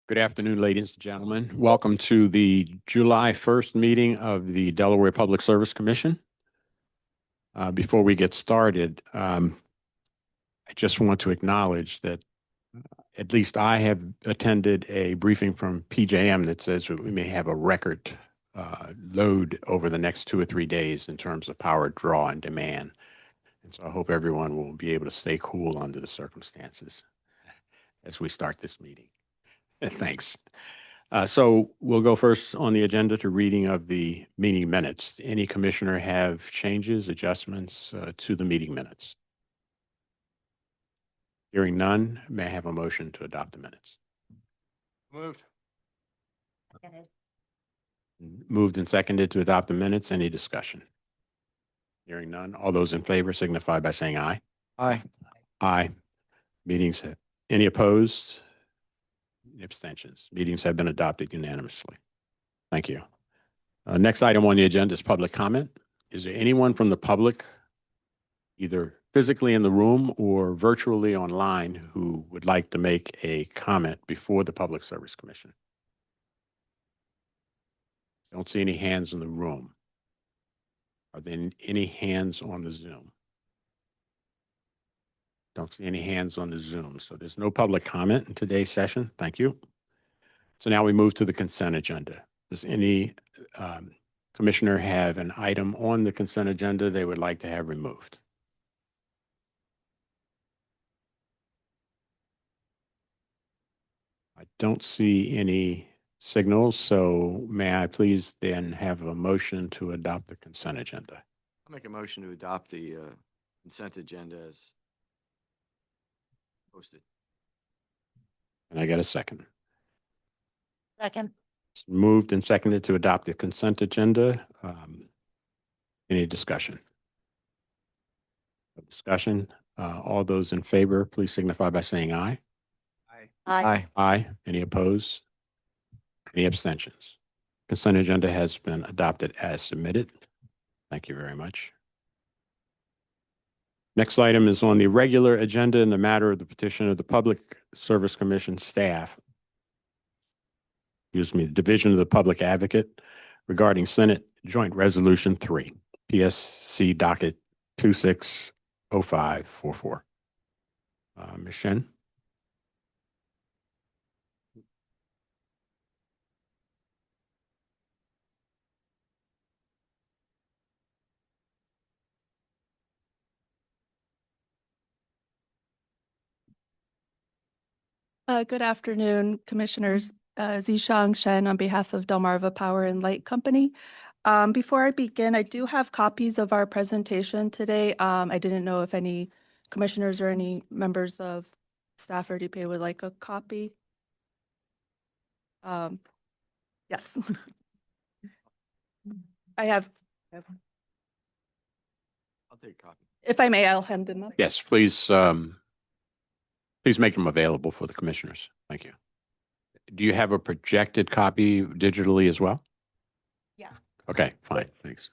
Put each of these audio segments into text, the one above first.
Good afternoon, ladies and gentlemen. Welcome to the July 1st meeting of the Delaware Public Service Commission. Before we get started, I just want to acknowledge that at least I have attended a briefing from PJM that says that we may have a record load over the next 2 or 3 days in terms of power draw and demand. And so I hope everyone will be able to stay cool under the circumstances as we start this meeting. Thanks. So we'll go first on the agenda to reading of the meeting minutes. Any commissioner have changes, adjustments to the meeting minutes? Hearing none, may I have a motion to adopt the minutes? Moved. Moved and seconded to adopt the minutes. Any discussion? Hearing none. All those in favor signify by saying aye. Aye. Aye. Meetings have, any opposed? Abstentions. Meetings have been adopted unanimously. Thank you. Next item on the agenda is public comment. Is there anyone from the public, either physically in the room or virtually online, who would like to make a comment before the Public Service Commission? Don't see any hands in the room. Are there any hands on the Zoom? Don't see any hands on the Zoom. So there's no public comment in today's session. Thank you. So now we move to the consent agenda. Does any commissioner have an item on the consent agenda they would like to have removed? I don't see any signals, so may I please then have a motion to adopt the consent agenda? I'll make a motion to adopt the consent agenda as posted. Can I get a second? Second. It's moved and seconded to adopt the consent agenda. Any discussion? No discussion. All those in favor, please signify by saying aye. Aye. Aye. Aye. Any opposed? Any abstentions? Consent agenda has been adopted as submitted. Thank you very much. Next item is on the regular agenda in the matter of the petition of the Public Service Commission staff, the Division of the Public Advocate regarding Senate Joint Resolution 3, PSC docket 260544. Ms. Shen? Good afternoon, Commissioners. Zishang Shen on behalf of Delmarva Power and Light Company. Before I begin, I do have copies of our presentation today. I didn't know if any commissioners or any members of staff or DPA would like a copy. Yes. I have. I'll take a copy. If I may, I'll hand them up. Yes, please. Please make them available for the commissioners. Thank you. Do you have a projected copy digitally as well? Yeah. Okay, fine. Thanks.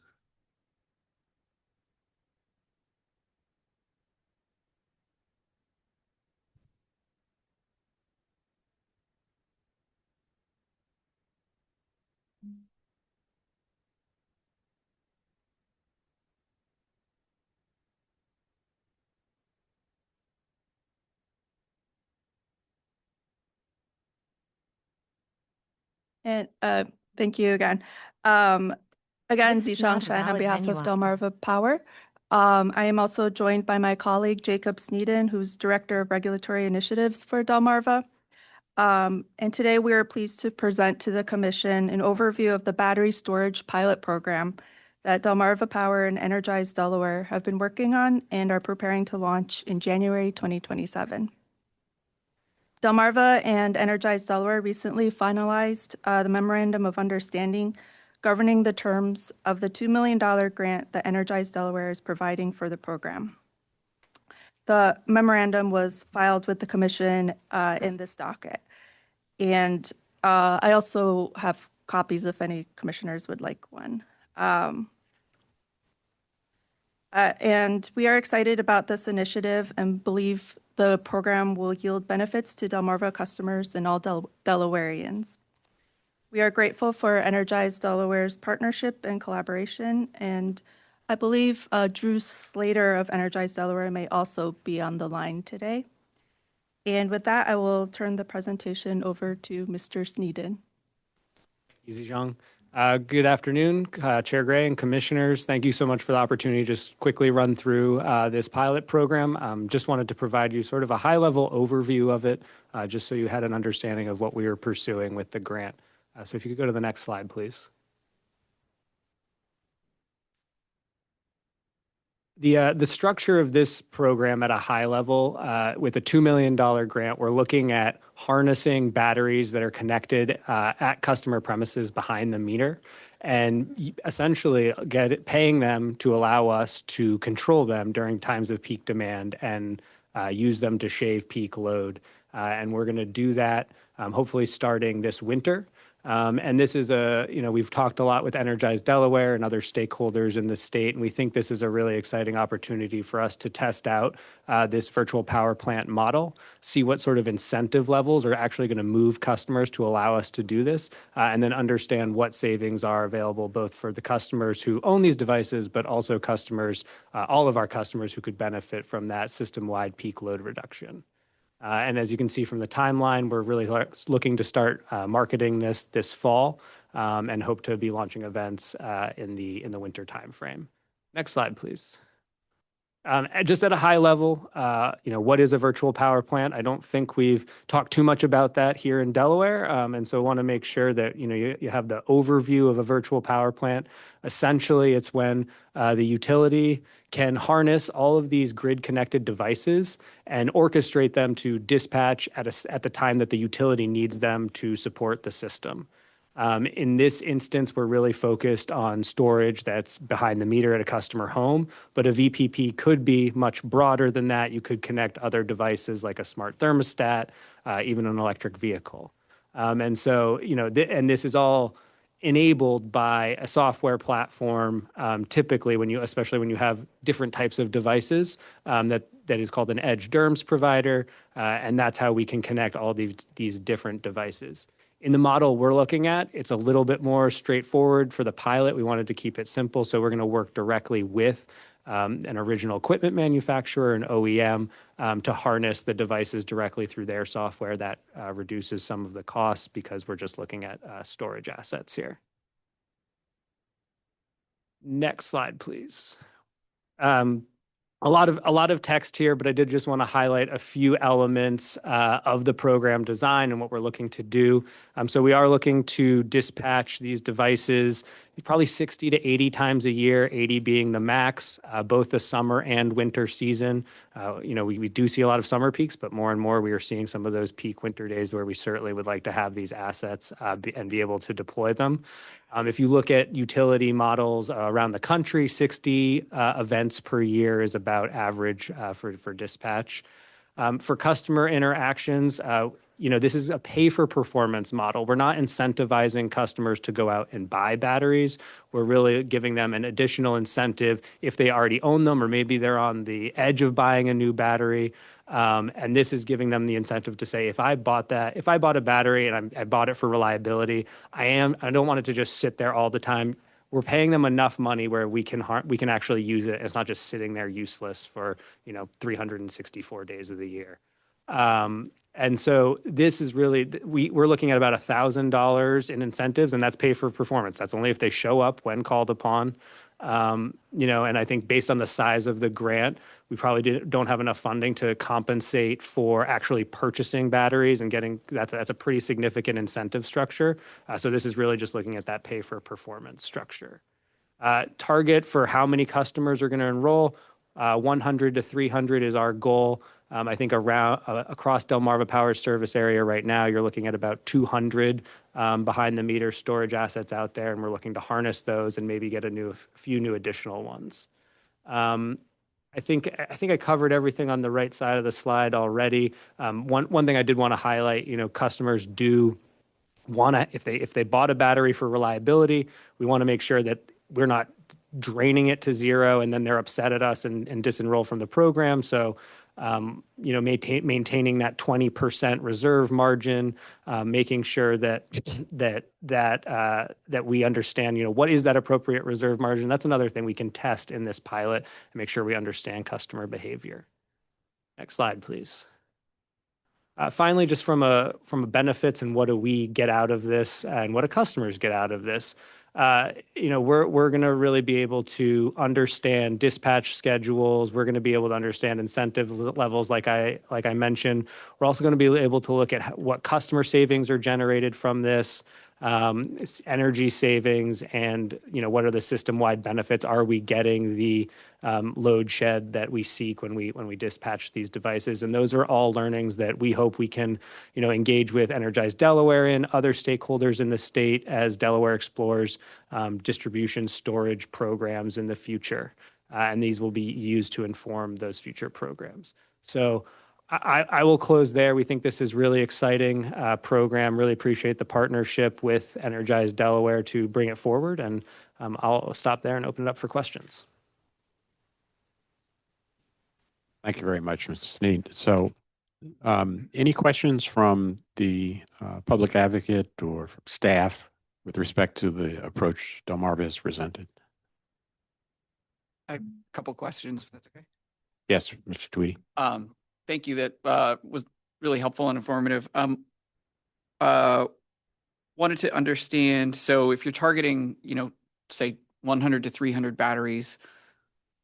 And thank you again. Again, Zishang Shen on behalf of Delmarva Power. I am also joined by my colleague, Jacob Sneeden, who's Director of Regulatory Initiatives for Delmarva. And today we are pleased to present to the Commission an overview of the battery storage pilot program that Delmarva Power and Energize Delaware have been working on and are preparing to launch in January 2027. Delmarva and Energize Delaware recently finalized the Memorandum of Understanding governing the terms of the $2 million grant that Energize Delaware is providing for the program. The memorandum was filed with the Commission in this docket. And I also have copies if any commissioners would like one. And we are excited about this initiative and believe the program will yield benefits to Delmarva customers and all Delawareans. We are grateful for Energize Delaware's partnership and collaboration, and I believe Drew Slater of Energize Delaware may also be on the line today. And with that, I will turn the presentation over to Mr. Sneeden. Easy, Zhang. Good afternoon, Chair Gray and Commissioners. Thank you so much for the opportunity to just quickly run through this pilot program. Just wanted to provide you sort of a high-level overview of it, just so you had an understanding of what we were pursuing with the grant. So if you could go to the next slide, please. The structure of this program at a high level, with a $2 million grant, we're looking at harnessing batteries that are connected at customer premises behind the meter, and essentially paying them to allow us to control them during times of peak demand and use them to shave peak load. And we're going to do that hopefully starting this winter. And this is we've talked a lot with Energize Delaware and other stakeholders in the state, and we think this is a really exciting opportunity for us to test out this virtual power plant model, see what sort of incentive levels are actually going to move customers to allow us to do this, and then understand what savings are available both for the customers who own these devices, but also customers, all of our customers who could benefit from that system-wide peak load reduction. And as you can see from the timeline, we're really looking to start marketing this fall, and hope to be launching events in the winter timeframe. Next slide, please. Just at a high level, what is a virtual power plant? I don't think we've talked too much about that here in Delaware, and so I want to make sure that you have the overview of a virtual power plant. Essentially, it's when the utility can harness all of these grid-connected devices and orchestrate them to dispatch at the time that the utility needs them to support the system. In this instance, we're really focused on storage that's behind the meter at a customer home, but a VPP could be much broader than that. You could connect other devices like a smart thermostat, even an electric vehicle. And so, and this is all enabled by a software platform, typically especially when you have different types of devices, that is called an edge DERMS provider, and that's how we can connect all these different devices. In the model we're looking at, it's a little bit more straightforward for the pilot. We wanted to keep it simple, so we're going to work directly with an original equipment manufacturer, an OEM, to harness the devices directly through their software. That reduces some of the costs because we're just looking at storage assets here. Next slide, please. A lot of text here, but I did just want to highlight a few elements of the program design and what we're looking to do. So we are looking to dispatch these devices probably 60 to 80 times a year, 80 being the max, both the summer and winter season. We do see a lot of summer peaks, but more and more we are seeing some of those peak winter days where we certainly would like to have these assets and be able to deploy them. If you look at utility models around the country, 60 events per year is about average for dispatch. For customer interactions, this is a pay-for-performance model. We're not incentivizing customers to go out and buy batteries. We're really giving them an additional incentive if they already own them, or maybe they're on the edge of buying a new battery. And this is giving them the incentive to say, if I bought a battery and I bought it for reliability, I don't want it to just sit there all the time. We're paying them enough money where we can actually use it. It's not just sitting there useless for 364 days of the year. And so this is really, we're looking at about $1,000 in incentives, and that's pay for performance. That's only if they show up when called upon. And I think based on the size of the grant, we probably don't have enough funding to compensate for actually purchasing batteries and that's a pretty significant incentive structure. So this is really just looking at that pay for performance structure. Target for how many customers are going to enroll, 100 to 300 is our goal. I think across Delmarva Power service area right now, you're looking at about 200 behind the meter storage assets out there, and we're looking to harness those and maybe get a few new additional ones. I think I covered everything on the right side of the slide already. One thing I did want to highlight, customers do want to, if they bought a battery for reliability, we want to make sure that we're not draining it to zero, and then they're upset at us and disenroll from the program. So, maintaining that 20% reserve margin, making sure that that we understand, what is that appropriate reserve margin? That's another thing we can test in this pilot and make sure we understand customer behavior. Next slide, please. Finally, just from a benefits and what do we get out of this and what do customers get out of this? We're going to really be able to understand dispatch schedules. We're going to be able to understand incentive levels, like I mentioned. We're also going to be able to look at what customer savings are generated from this, energy savings, and what are the system-wide benefits? Are we getting the load shed that we seek when we dispatch these devices? And those are all learnings that we hope we can engage with Energize Delaware and other stakeholders in the state as Delaware explores distribution storage programs in the future. And these will be used to inform those future programs. So I will close there. We think this is really exciting program. Really appreciate the partnership with Energize Delaware to bring it forward. And I'll stop there and open it up for questions. Thank you very much, Mr. Sneed. So any questions from the public advocate or from staff with respect to the approach Delmarva has presented? A couple questions, if that's okay. Yes, Mr. Tweedy. Thank you. That was really helpful and informative. Wanted to understand, so if you're targeting, say 100 to 300 batteries,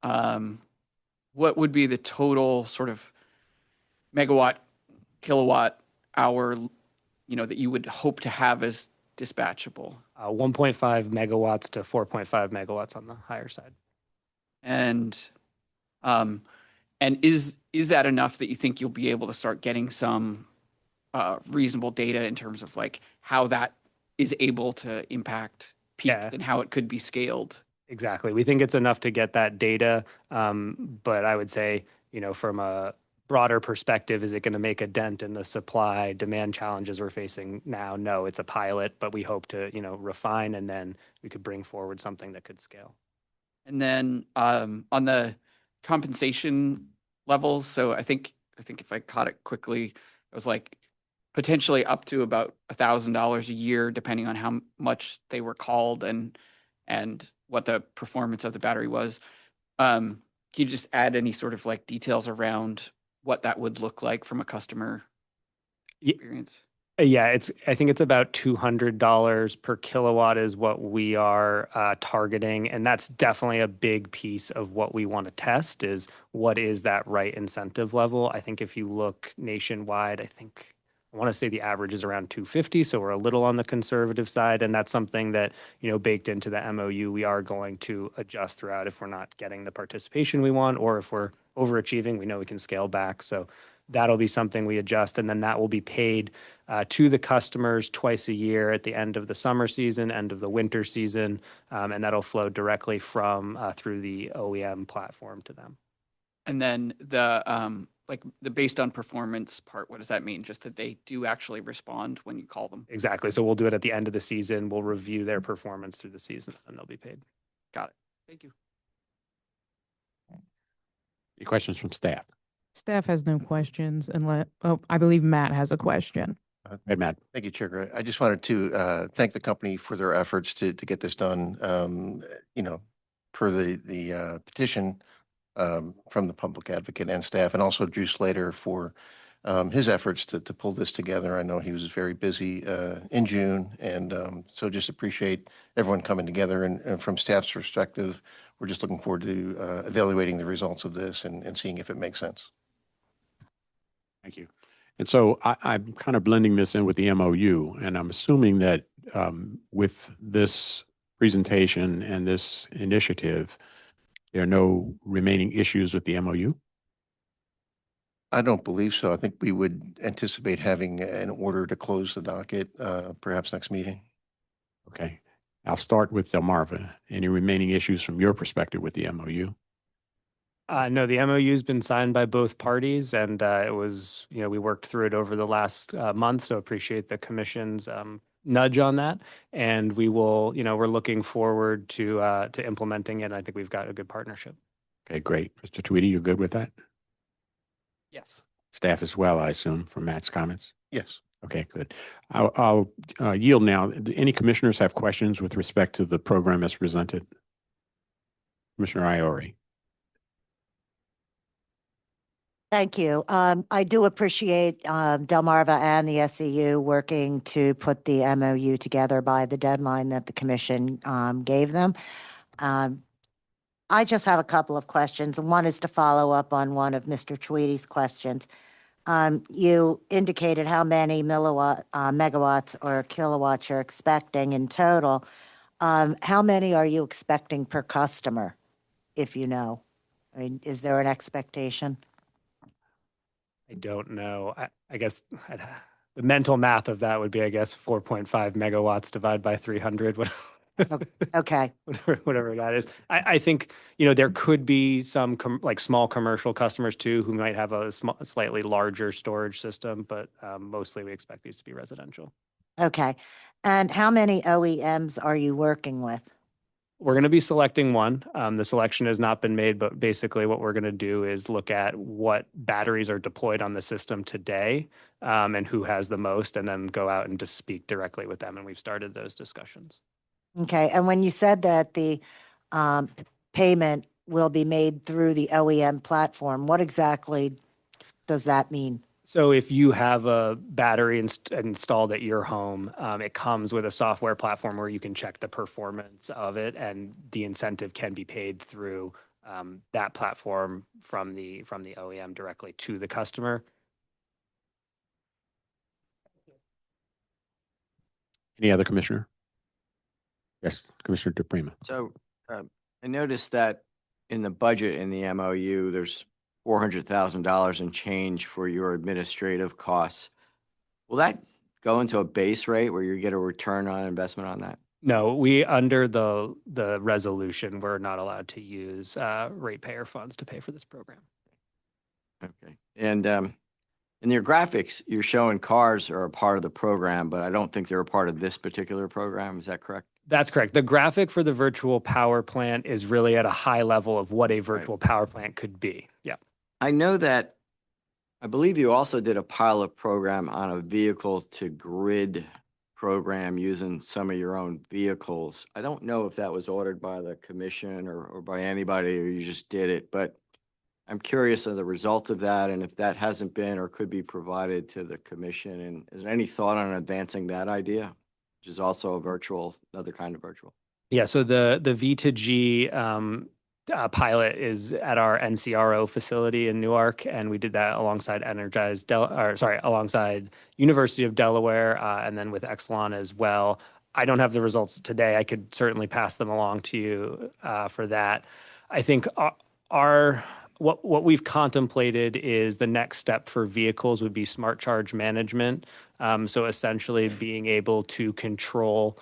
what would be the total sort of megawatt, kilowatt hour, that you would hope to have as dispatchable? 1.5 megawatts to 4.5 megawatts on the higher side. And is that enough that you think you'll be able to start getting some reasonable data in terms of like how that is able to impact peak and how it could be scaled? Exactly. We think it's enough to get that data. But I would say, from a broader perspective, is it going to make a dent in the supply demand challenges we're facing now? No, it's a pilot, but we hope to, refine, and then we could bring forward something that could scale. And then on the compensation levels, so I think if I caught it quickly, it was like potentially up to about $1,000 a year, depending on how much they were called and what the performance of the battery was. Can you just add any sort of like details around what that would look like from a customer experience? Yeah, I think it's about $200 per kilowatt is what we are targeting. And that's definitely a big piece of what we want to test is what is that right incentive level. I think if you look nationwide, I want to say the average is around 250. So we're a little on the conservative side. And that's something that, baked into the MOU, we are going to adjust throughout if we're not getting the participation we want, or if we're overachieving, we know we can scale back. So that'll be something we adjust. And then that will be paid to the customers twice a year at the end of the summer season, end of the winter season. And that'll flow directly from through the OEM platform to them. And then the based on performance part, what does that mean? Just that they do actually respond when you call them? Exactly. So we'll do it at the end of the season. We'll review their performance through the season, and they'll be paid. Got it. Thank you. Any questions from staff? Staff has no questions unless, I believe Matt has a question. Hey, Matt. Thank you, Chair. I just wanted to thank the company for their efforts to get this done, per the petition from the public advocate and staff, and also Drew Slater for his efforts to pull this together. I know he was very busy in June, and so just appreciate everyone coming together. And from staff's perspective, we're just looking forward to evaluating the results of this and seeing if it makes sense. Thank you. And so I'm kind of blending this in with the MOU, and I'm assuming that with this presentation and this initiative, there are no remaining issues with the MOU? I don't believe so. I think we would anticipate having an order to close the docket, perhaps next meeting. Okay. I'll start with Delmarva. Any remaining issues from your perspective with the MOU? No, the MOU has been signed by both parties, and it was, we worked through it over the last month, so appreciate the commission's nudge on that. And we will, we're looking forward to implementing it. I think we've got a good partnership. Okay, great. Mr. Tweedy, you good with that? Yes. Staff as well, I assume, from Matt's comments? Yes. Okay, good. I'll yield now. Do any commissioners have questions with respect to the program as presented? Commissioner Iori. Thank you. I do appreciate Delmarva and the SEU working to put the MOU together by the deadline that the commission gave them. I just have a couple of questions, and one is to follow up on one of Mr. Tweedy's questions. You indicated how many megawatts or kilowatts you're expecting in total. How many are you expecting per customer, if you know? I mean, is there an expectation? I don't know. I guess the mental math of that would be, I guess, 4.5 megawatts divided by 300, Okay. whatever that is. I think, there could be some like small commercial customers too, who might have a slightly larger storage system, but mostly we expect these to be residential. Okay. And how many OEMs are you working with? We're going to be selecting one. The selection has not been made, but basically what we're going to do is look at what batteries are deployed on the system today, and who has the most, and then go out and just speak directly with them. And we've started those discussions. Okay. And when you said that the payment will be made through the OEM platform, what exactly does that mean? So if you have a battery installed at your home, it comes with a software platform where you can check the performance of it, and the incentive can be paid through that platform from the OEM directly to the customer. Any other commissioner? Yes, Commissioner DePrima. So I noticed that in the budget in the MOU, there's $400,000 in change for your administrative costs. Will that go into a base rate where you get a return on investment on that? No, under the resolution, we're not allowed to use ratepayer funds to pay for this program. Okay. And in your graphics, you're showing cars are a part of the program, but I don't think they're a part of this particular program. Is that correct? That's correct. The graphic for the virtual power plant is really at a high level of what a virtual power plant could be. Yeah. I know that, I believe you also did a pilot program on a vehicle to grid program using some of your own vehicles. I don't know if that was ordered by the commission or by anybody, or you just did it, but I'm curious of the result of that, and if that hasn't been or could be provided to the commission. And is there any thought on advancing that idea, which is also a virtual, another kind of virtual? Yeah. So the V2G pilot is at our NCRO facility in Newark, and we did that alongside alongside University of Delaware, and then with Exelon as well. I don't have the results today. I could certainly pass them along to you for that. I think what we've contemplated is the next step for vehicles would be smart charge management. So essentially being able to control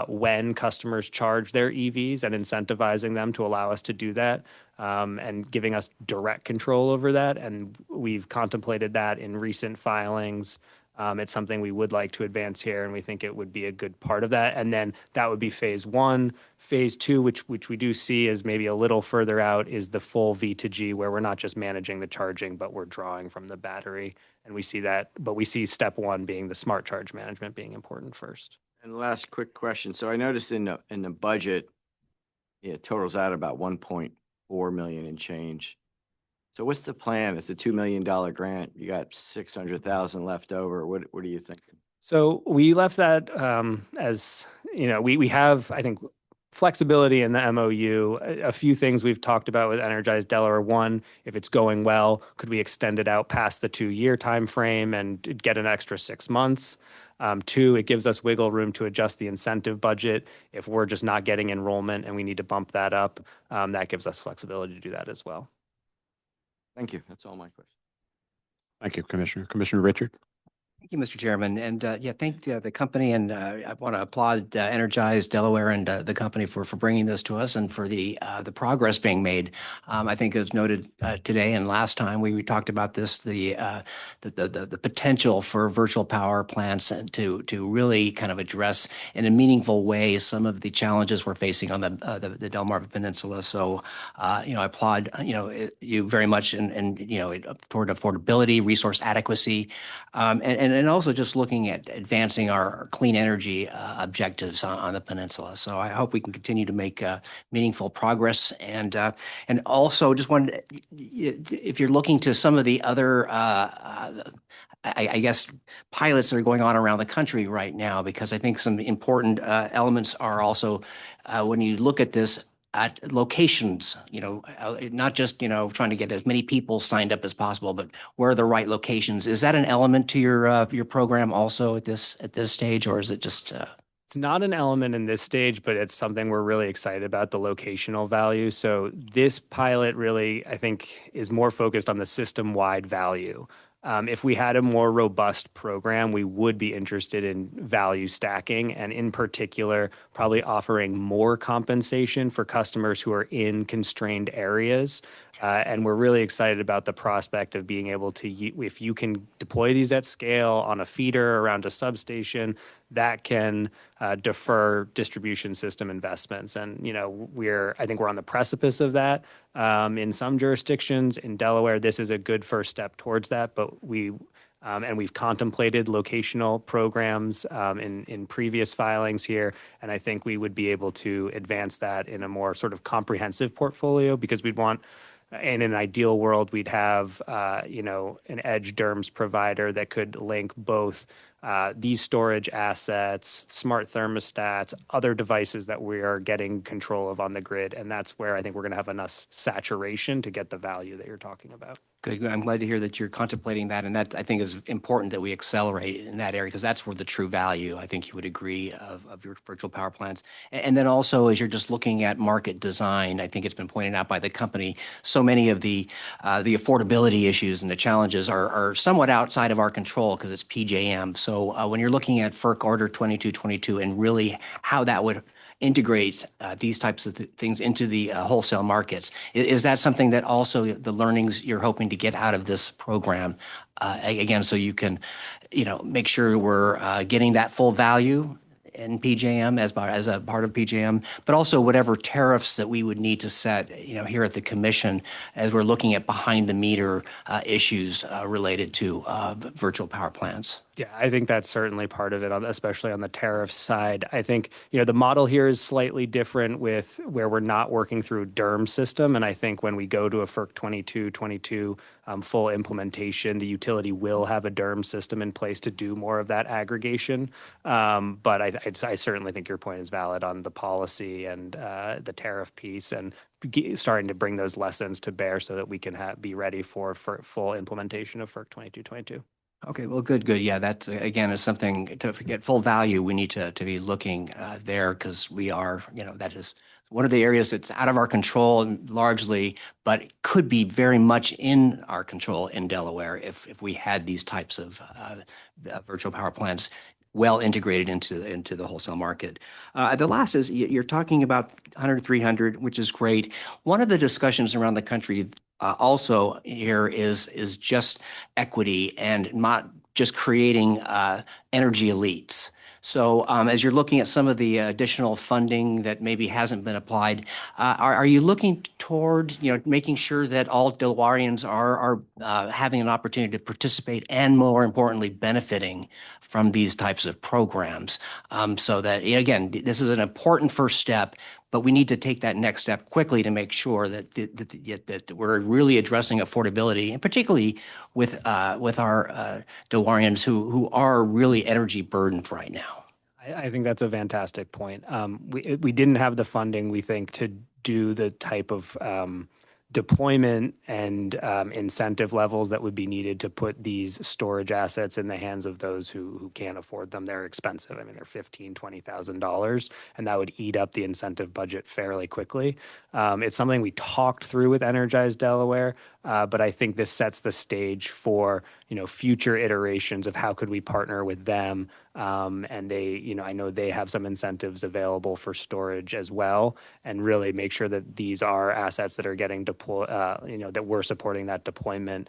when customers charge their EVs and incentivizing them to allow us to do that, and giving us direct control over that. And we've contemplated that in recent filings. It's something we would like to advance here, and we think it would be a good part of that. And then that would be phase one. Phase two, which we do see as maybe a little further out, is the full V2G, where we're not just managing the charging, but we're drawing from the battery. And we see that, but we see step one being the smart charge management being important first. And last quick question. So I noticed in the budget, it totals out about 1.4 million and change. So what's the plan? It's a $2 million grant. You got 600,000 left over. What are you thinking? So we left that as, we have, I think, flexibility in the MOU. A few things we've talked about with Energize Delaware. One, if it's going well, could we extend it out past the 2-year time frame and get an extra 6 months? Two, it gives us wiggle room to adjust the incentive budget if we're just not getting enrollment and we need to bump that up. That gives us flexibility to do that as well. Thank you. That's all my questions. Thank you, Commissioner. Commissioner Richard? Thank you, Mr. Chairman. And yeah, thank the company. And I want to applaud Energize Delaware and the company for bringing this to us and for the progress being made. I think as noted today and last time we talked about this, the potential for virtual power plants and to really kind of address in a meaningful way some of the challenges we're facing on the Delmarva Peninsula. So, I applaud, you very much and toward affordability, resource adequacy, and also just looking at advancing our clean energy objectives on the peninsula. So I hope we can continue to make meaningful progress. And also just wanted, if you're looking to some of the other, I guess, pilots that are going on around the country right now, because I think some important elements are also, when you look at this, at locations, not just, trying to get as many people signed up as possible, but where are the right locations? Is that an element to your program also at this stage, or is it just? It's not an element in this stage, but it's something we're really excited about, the locational value. So this pilot really, I think, is more focused on the system-wide value. If we had a more robust program, we would be interested in value stacking and in particular, probably offering more compensation for customers who are in constrained areas. And we're really excited about the prospect of being able to, if you can deploy these at scale on a feeder around a substation, that can defer distribution system investments. And, I think we're on the precipice of that in some jurisdictions. In Delaware, this is a good first step towards that, but we've contemplated locational programs in previous filings here. And I think we would be able to advance that in a more sort of comprehensive portfolio, because we'd want, in an ideal world, we'd have, an edge DERMS provider that could link both these storage assets, smart thermostats, other devices that we are getting control of on the grid. And that's where I think we're going to have enough saturation to get the value that you're talking about. Good. I'm glad to hear that you're contemplating that. And that, I think, is important that we accelerate in that area, because that's where the true value, I think you would agree, of your virtual power plants. And then also, as you're just looking at market design, I think it's been pointed out by the company, so many of the affordability issues and the challenges are somewhat outside of our control because it's PJM. So when you're looking at FERC Order 2222 and really how that would integrate these types of things into the wholesale markets. Is that something that also the learnings you're hoping to get out of this program, again, so you can, make sure we're getting that full value in PJM as a part of PJM, but also whatever tariffs that we would need to set, here at the commission as we're looking at behind the meter issues related to virtual power plants? Yeah, I think that's certainly part of it, especially on the tariff side. I think, the model here is slightly different with where we're not working through DERM system. And I think when we go to a FERC 2222 full implementation, the utility will have a DERM system in place to do more of that aggregation. But I certainly think your point is valid on the policy and the tariff piece, and starting to bring those lessons to bear so that we can be ready for full implementation of FERC 2222. Okay, well, good. Yeah, that again is something to get full value. We need to be looking there, because we are, that is one of the areas that's out of our control largely, but could be very much in our control in Delaware if we had these types of virtual power plants well integrated into the wholesale market. The last is you're talking about 100-300, which is great. One of the discussions around the country also here is just equity and not just creating energy elites. So as you're looking at some of the additional funding that maybe hasn't been applied, are you looking toward making sure that all Delawareans are having an opportunity to participate and, more importantly, benefiting from these types of programs, so that, again, this is an important first step, but we need to take that next step quickly to make sure that we're really addressing affordability, and particularly with our Delawareans who are really energy burdened right now. I think that's a fantastic point. We didn't have the funding, we think, to do the type of deployment and incentive levels that would be needed to put these storage assets in the hands of those who can't afford them. They're expensive. I mean, they're $15,000, $20,000, and that would eat up the incentive budget fairly quickly. It's something we talked through with Energize Delaware, But I think this sets the stage for, future iterations of how could we partner with them. And they, I know they have some incentives available for storage as well, and really make sure that these are assets that are getting deployed, that we're supporting that deployment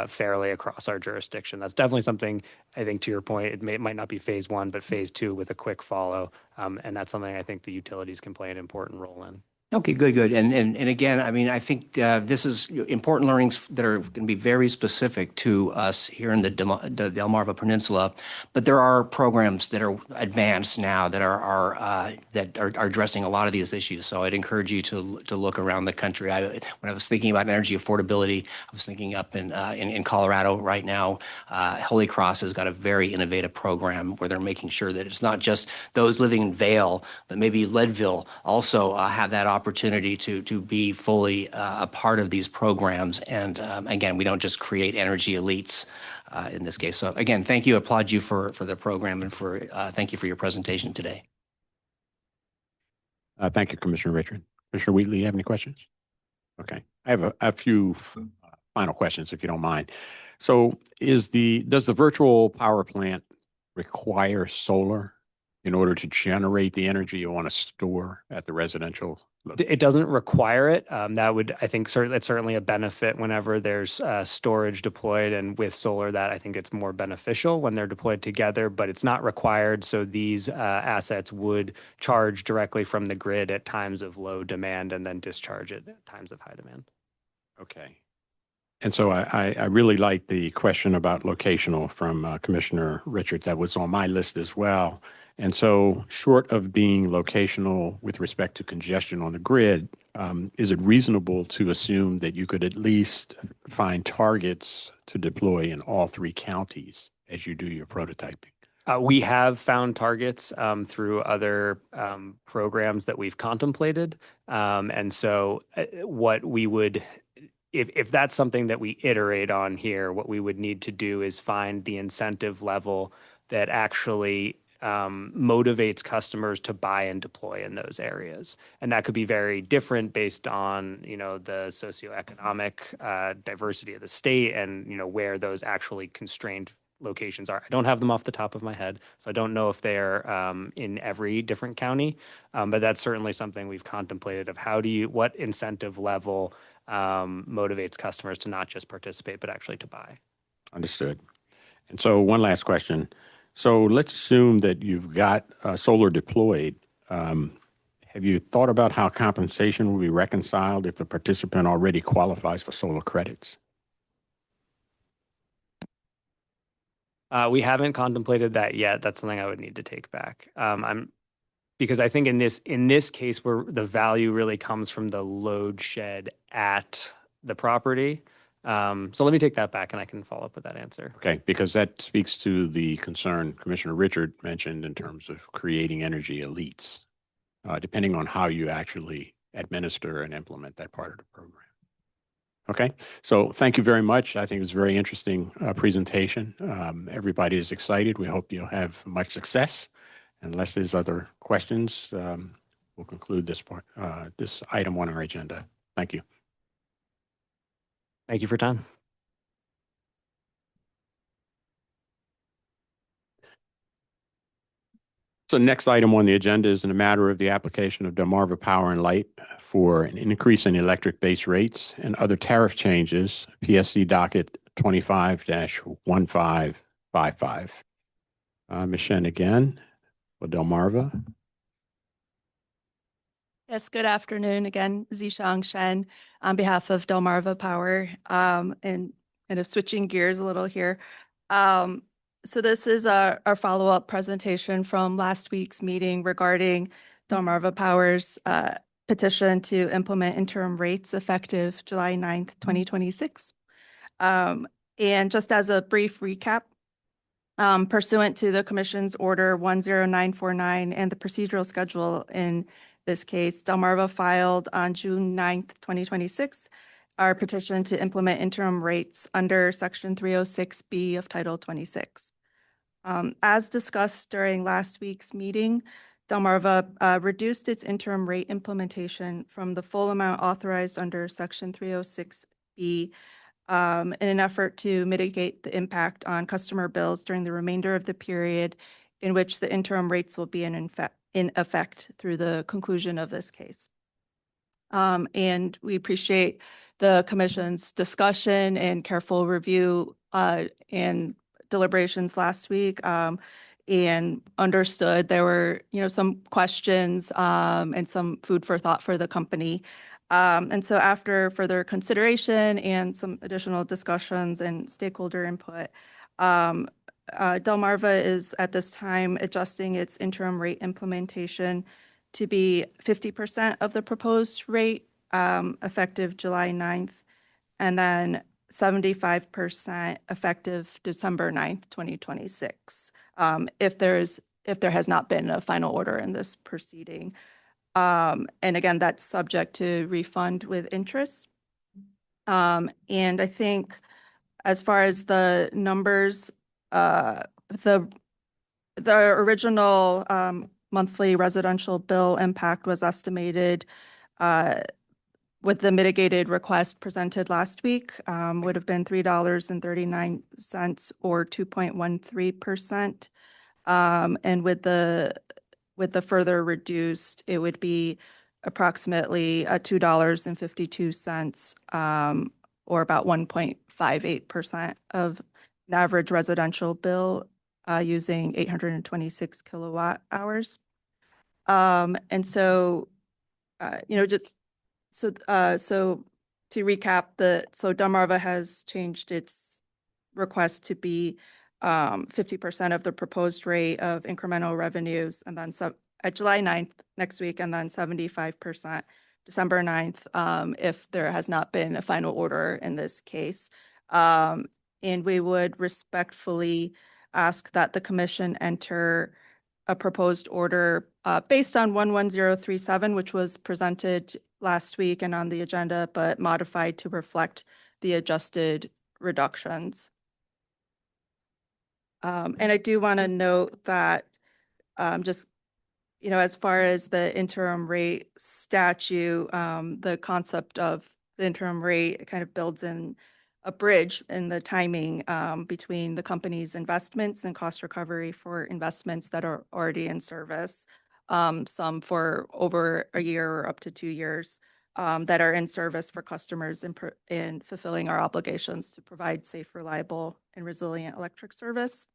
fairly across our jurisdiction. That's definitely something, I think, to your point, it might not be phase one, but phase two with a quick follow. And that's something I think the utilities can play an important role in. Okay, good. And again, I mean, I think this is important learnings that are going to be very specific to us here in the Delmarva Peninsula. But there are programs that are advanced now that are addressing a lot of these issues. So I'd encourage you to look around the country. When I was thinking about energy affordability, I was thinking up in Colorado right now. Holy Cross has got a very innovative program where they're making sure that it's not just those living in Vail, but maybe Leadville also have that opportunity to be fully a part of these programs. And again, we don't just create energy elites in this case. So again, thank you. Applaud you for the program and thank you for your presentation today. Thank you, Commissioner Richard. Commissioner Wheatley, you have any questions? Okay, I have a few final questions, if you don't mind. So does the virtual power plant require solar in order to generate the energy you want to store at the residential? It doesn't require it. That would, I think, it's certainly a benefit whenever there's storage deployed, and with solar, that I think it's more beneficial when they're deployed together, but it's not required. So these assets would charge directly from the grid at times of low demand and then discharge it at times of high demand. Okay. And so I really like the question about locational from Commissioner Richard. That was on my list as well. And so short of being locational with respect to congestion on the grid, is it reasonable to assume that you could at least find targets to deploy in all three counties as you do your prototyping? We have found targets through other programs that we've contemplated. And so what we would, if that's something that we iterate on here, what we would need to do is find the incentive level that actually motivates customers to buy and deploy in those areas. And that could be very different based on, the socioeconomic diversity of the state and, where those actually constrained locations are. I don't have them off the top of my head, so I don't know if they're in every different county, but that's certainly something we've contemplated of what incentive level motivates customers to not just participate, but actually to buy. Understood. And so one last question. So let's assume that you've got solar deployed. Have you thought about how compensation will be reconciled if the participant already qualifies for solar credits? We haven't contemplated that yet. That's something I would need to take back. Because I think in this case where the value really comes from the load shed at the property. So let me take that back and I can follow up with that answer. Okay, because that speaks to the concern Commissioner Richard mentioned in terms of creating energy elites, depending on how you actually administer and implement that part of the program. Okay, so thank you very much. I think it was a very interesting presentation. Everybody is excited. We hope you'll have much success. Unless there's other questions, we'll conclude this part, this item on our agenda. Thank you. Thank you for your time. So next item on the agenda is in the matter of the application of Delmarva Power and Light for an increase in electric base rates and other tariff changes, PSC docket 25-1555. Ms. Shen again for Delmarva. Yes, good afternoon again, Zishang Shen on behalf of Delmarva Power, and kind of switching gears a little here. So this is our follow-up presentation from last week's meeting regarding Delmarva Power's petition to implement interim rates effective July 9th, 2026. And just as a brief recap, pursuant to the Commission's Order 10949 and the procedural schedule in this case, Delmarva filed on June 9th, 2026, our petition to implement interim rates under Section 306B of Title 26. As discussed during last week's meeting, Delmarva reduced its interim rate implementation from the full amount authorized under Section 306B in an effort to mitigate the impact on customer bills during the remainder of the period in which the interim rates will be in effect through the conclusion of this case. And we appreciate the commission's discussion and careful review and deliberations last week, and understood there were, some questions and some food for thought for the company. And so after further consideration and some additional discussions and stakeholder input, Delmarva is at this time adjusting its interim rate implementation to be 50% of the proposed rate effective July 9th, and then 75% effective December 9th, 2026, if there has not been a final order in this proceeding. And again, that's subject to refund with interest. And I think as far as the numbers, the original monthly residential bill impact was estimated with the mitigated request presented last week, would have been $3.39 or 2.13%. And with the further reduced, it would be approximately $2.52, or about 1.58% of an average residential bill using 826 kilowatt hours. And so, so to recap, Delmarva has changed its request to be 50% of the proposed rate of incremental revenues, and then at July 9th next week, and then 75% December 9th, if there has not been a final order in this case. And we would respectfully ask that the commission enter a proposed order based on 11037, which was presented last week and on the agenda, but modified to reflect the adjusted reductions. And I do want to note that just, as far as the interim rate statute, the concept of the interim rate kind of builds in a bridge in the timing between the company's investments and cost recovery for investments that are already in service, some for over a year or up to 2 years, that are in service for customers in fulfilling our obligations to provide safe, reliable, and resilient electric service.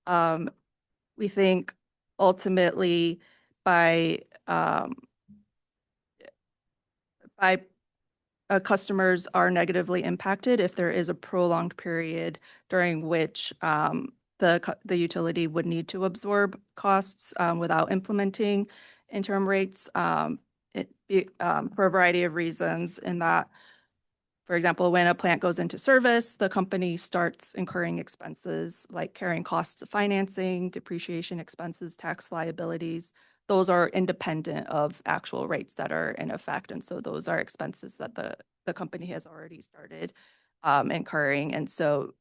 We think ultimately by customers are negatively impacted if there is a prolonged period during which the utility would need to absorb costs without implementing interim rates for a variety of reasons, in that, for example, when a plant goes into service, the company starts incurring expenses like carrying costs of financing, depreciation expenses, tax liabilities. Those are independent of actual rates that are in effect. And so those are expenses that the company has already started incurring. And so,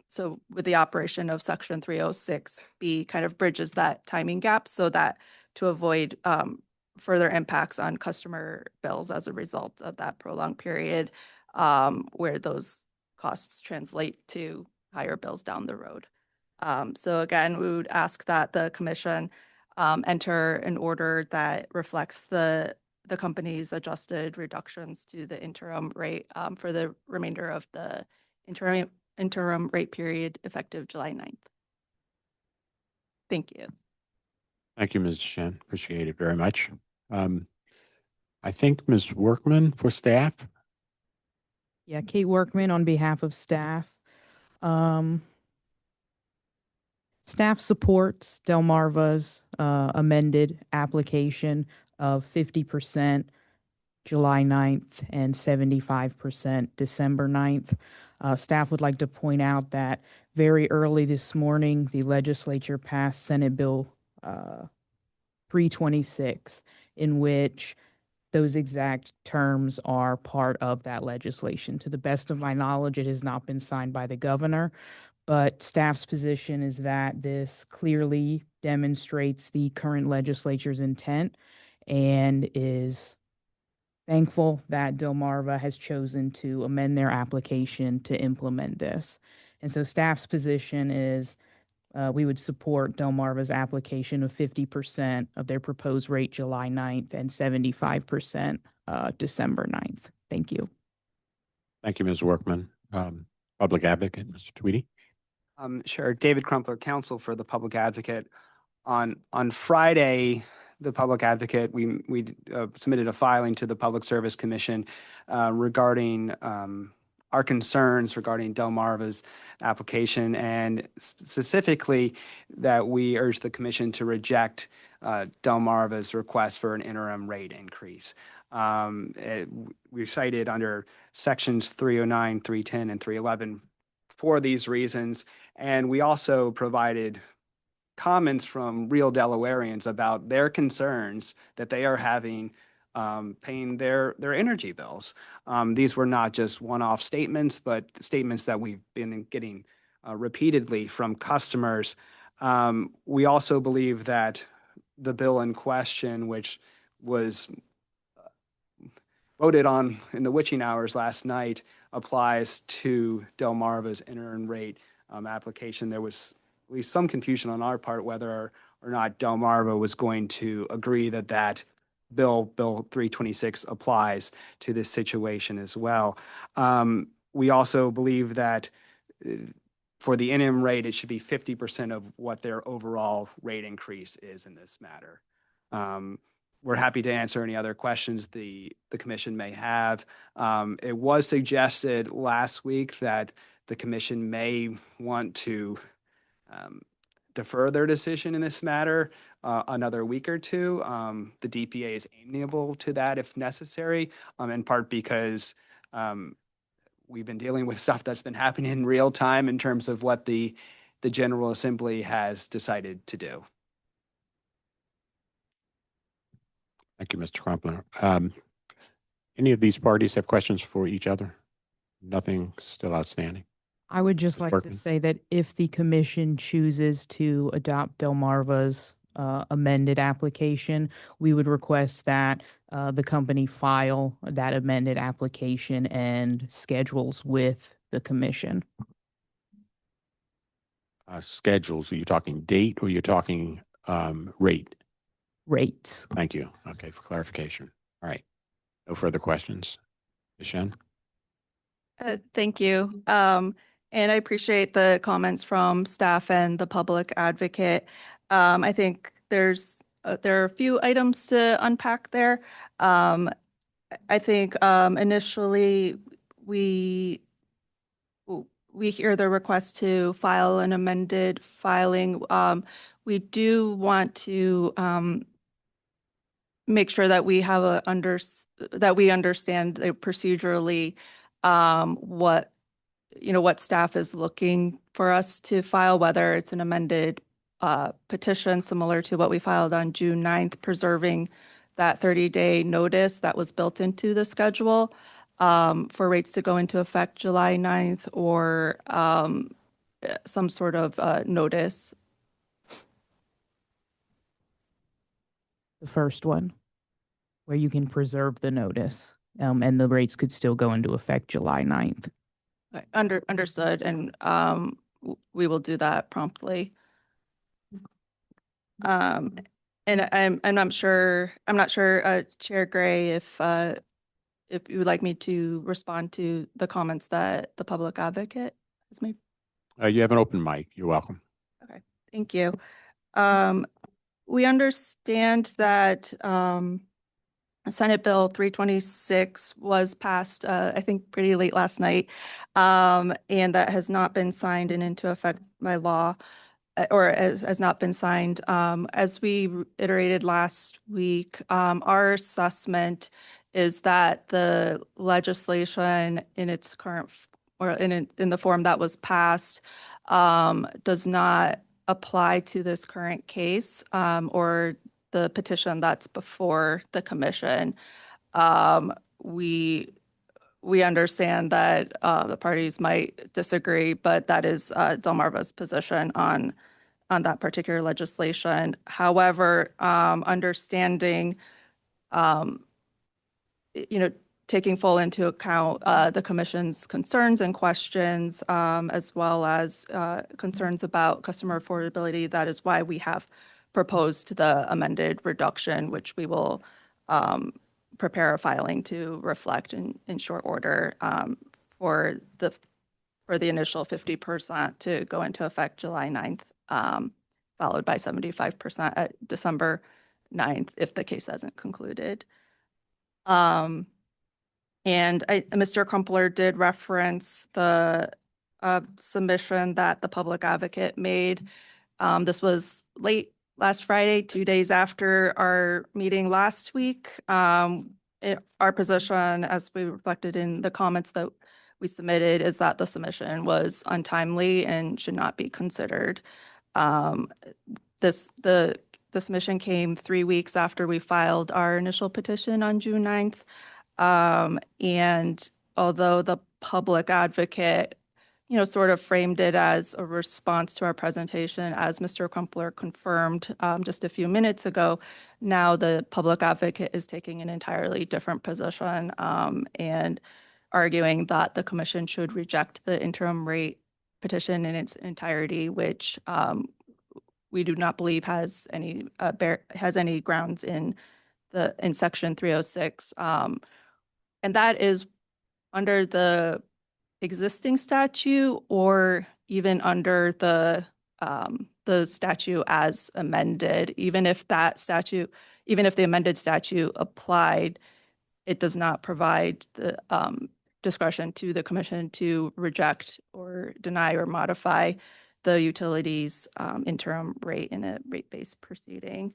so with the operation of Section 306B kind of bridges that timing gap so that to avoid further impacts on customer bills as a result of that prolonged period, where those costs translate to higher bills down the road. So again, we would ask that the commission enter an order that reflects the company's adjusted reductions to the interim rate for the remainder of the interim rate period effective July 9th. Thank you. Thank you, Ms. Shen. Appreciate it very much. I think Ms. Workman for staff. Yeah, Kate Workman on behalf of staff. Staff supports Delmarva's amended application of 50% July 9th and 75% December 9th. Staff would like to point out that very early this morning, the legislature passed Senate Bill 326, in which those exact terms are part of that legislation. To the best of my knowledge, it has not been signed by the governor, but staff's position is that this clearly demonstrates the current legislature's intent and is thankful that Delmarva has chosen to amend their application to implement this. And so staff's position is we would support Delmarva's application of 50% of their proposed rate July 9th and 75% December 9th. Thank you. Thank you, Ms. Workman. Public Advocate, Mr. Tweedy. Sure. David Crumpler, counsel for the Public Advocate. On Friday, the Public Advocate, we submitted a filing to the Public Service Commission regarding our concerns regarding Delmarva's application, and specifically that we urge the commission to reject Delmarva's request for an interim rate increase. We cited under sections 309, 310, and 311 for these reasons, and we also provided comments from real Delawareans about their concerns that they are having paying their energy bills. These were not just one-off statements, but statements that we've been getting repeatedly from customers. We also believe that the bill in question, which was voted on in the witching hours last night, applies to Delmarva's interim rate application. There was at least some confusion on our part whether or not Delmarva was going to agree that that Bill 326 applies to this situation as well. We also believe that for the interim rate, it should be 50% of what their overall rate increase is in this matter. We're happy to answer any other questions the commission may have. It was suggested last week that the commission may want to defer their decision in this matter another week or two. The DPA is amenable to that if necessary, in part because we've been dealing with stuff that's been happening in real time in terms of what the General Assembly has decided to do. Thank you, Mr. Crumpler. Any of these parties have questions for each other? Nothing still outstanding? I would just Ms. like Workman? to say that if the commission chooses to adopt Delmarva's amended application, we would request that the company file that amended application and schedules with the commission. Schedules, are you talking date or you're talking rate? Rates. Thank you. Okay, for clarification. All right. No further questions. Ms. Shen? Thank you. And I appreciate the comments from staff and the public advocate. I think there are a few items to unpack there. I think initially we hear the request to file an amended filing. We do want to make sure that we have that we understand procedurally what staff is looking for us to file, whether it's an amended petition similar to what we filed on June 9th, preserving that 30-day notice that was built into the schedule for rates to go into effect July 9th, or some sort of notice. The first one, where you can preserve the notice, and the rates could still go into effect July 9th. Understood, and we will do that promptly. And I'm not sure, Chair Gray, if you would like me to respond to the comments that the public advocate has made. You have an open mic. You're welcome. Okay, thank you. We understand that Senate Bill 326 was passed, I think, pretty late last night, and that has not been signed and into effect by law, or has not been signed. As we iterated last week, our assessment is that the legislation in its current, or in the form that was passed, does not apply to this current case, or the petition that's before the commission. We understand that the parties might disagree, but that is Delmarva's position on that particular legislation. However, understanding taking full into account the commission's concerns and questions, as well as concerns about customer affordability. That is why we have proposed the amended reduction, which we will prepare a filing to reflect in short order for the initial 50% to go into effect July 9th, followed by 75% at December 9th if the case hasn't concluded. And Mr. Crumpler did reference the submission that the public advocate made. This was late last Friday, 2 days after our meeting last week. Our position, as we reflected in the comments that we submitted, is that the submission was untimely and should not be considered. The submission came 3 weeks after we filed our initial petition on June 9th. And although the public advocate, sort of framed it as a response to our presentation, as Mr. Crumpler confirmed just a few minutes ago, now the public advocate is taking an entirely different position and arguing that the commission should reject the interim rate petition in its entirety, which we do not believe has any grounds in Section 306. And that is under the existing statute or even under the statute as amended. Even if the amended statute applied, it does not provide the discretion to the commission to reject or deny or modify the utilities interim rate in a rate-based proceeding.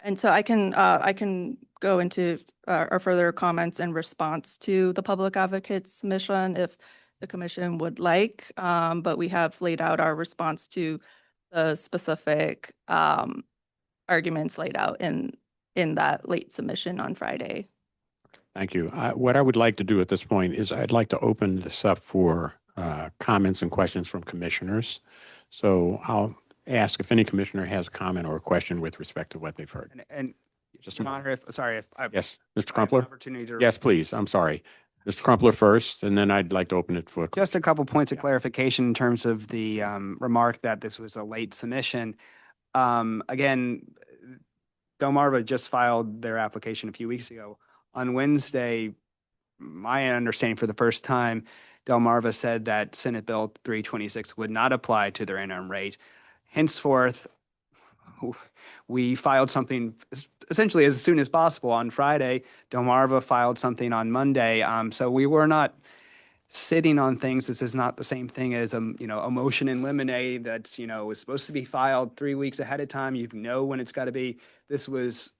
And so I can go into our further comments in response to the public advocate's submission if the commission would like, but we have laid out our response to the specific arguments laid out in that late submission on Friday. Thank you. What I would like to do at this point is I'd like to open this up for comments and questions from commissioners. So I'll ask if any commissioner has a comment or a question with respect to what they've heard. And Just a Your moment. Honor, if I Yes, Mr. I have an Crumpler? opportunity to Yes, please. I'm sorry. Mr. Crumpler first, and then I'd like to open it for. Just a couple points of Yeah. clarification in terms of the remark that this was a late submission. Again, Delmarva just filed their application a few weeks ago. On Wednesday, my understanding for the first time, Delmarva said that Senate Bill 326 would not apply to their interim rate. Henceforth, we filed something essentially as soon as possible on Friday. Delmarva filed something on Monday. So we were not sitting on things. This is not the same thing as a motion in limine that's, was supposed to be filed 3 weeks ahead of time. You know when it's got to be. This was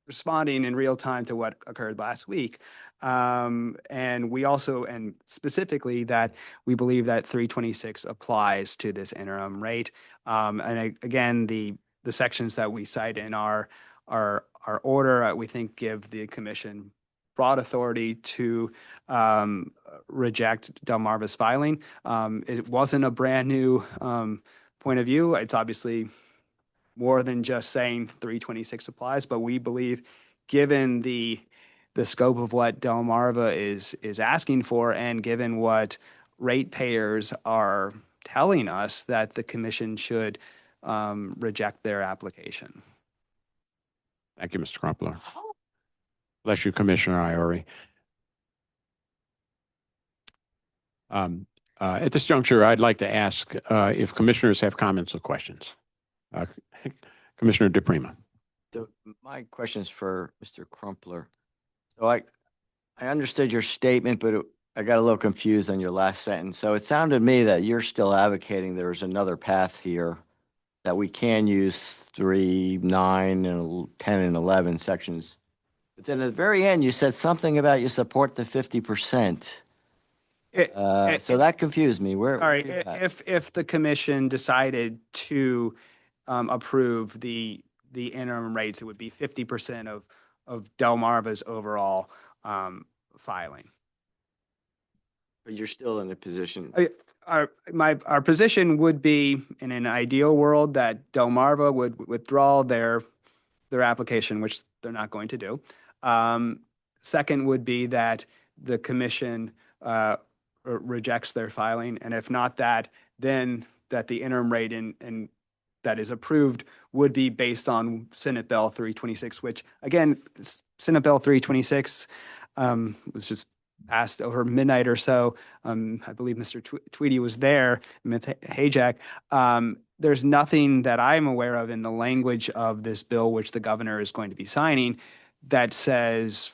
responding in real time to what occurred last week. And we also, and specifically that we believe that 326 applies to this interim rate. Again, the sections that we cite in our order, we think give the commission broad authority to reject Delmarva's filing. It wasn't a brand new point of view. It's obviously more than just saying 326 applies, but we believe given the scope of what Delmarva is asking for and given what ratepayers are telling us, that the commission should reject their application. Thank you, Mr. Crumpler. Bless you, Commissioner Iori. At this juncture, I'd like to ask if commissioners have comments or questions. Commissioner DePrima. So my question is for Mr. Crumpler. So I understood your statement, but I got a little confused on your last sentence. So it sounded to me that you're still advocating there's another path here, that we can use 3, 9, and 10 and 11 sections. But then at the very end, you said something about you support the 50%. So that confused me. Where Sorry, where are you at? if the commission decided to approve the interim rates, it would be 50% of Delmarva's overall filing. But you're still in the position. our position would be, in an ideal world, that Delmarva would withdraw their application, which they're not going to do. Second would be that the commission rejects their filing, and if not that, then that the interim rate and that is approved would be based on Senate Bill 326, which again, Senate Bill 326 was just passed over midnight or so. I believe Mr. Tweedy was there, Ms. Hayjack. There's nothing that I'm aware of in the language of this bill, which the governor is going to be signing, that says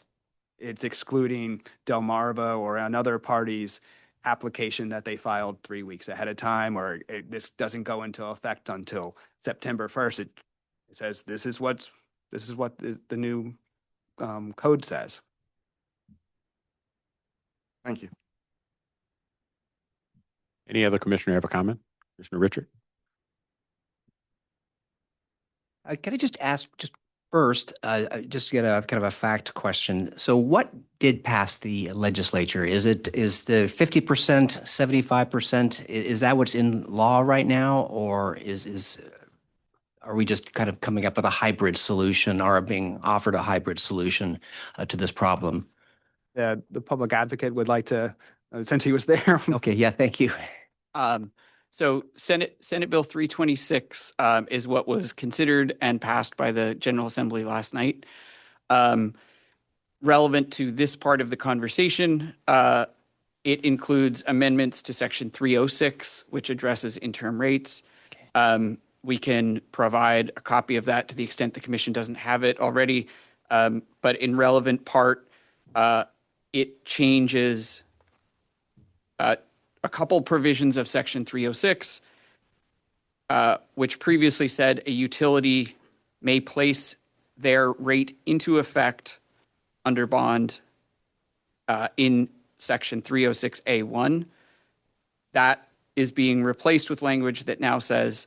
it's excluding Delmarva or another party's application that they filed 3 weeks ahead of time, or this doesn't go into effect until September 1st. It says this is what the new code says. Thank you. Any other commissioner have a comment? Commissioner Richard? Can I just ask, just first, just to get a kind of a fact question. So what did pass the legislature? Is the 50%, 75%? Is that what's in law right now? Or are we just kind of coming up with a hybrid solution or being offered a hybrid solution to this problem? The public advocate would like to, since he was there. Okay, yeah, thank you. So Senate Bill 326 is what was considered and passed by the General Assembly last night. Relevant to this part of the conversation, it includes amendments to Section 306, which addresses interim rates. We can provide a copy of that to the extent the commission doesn't have it already. But in relevant part, it changes a couple provisions of Section 306, which previously said a utility may place their rate into effect under bond in Section 306A1. That is being replaced with language that now says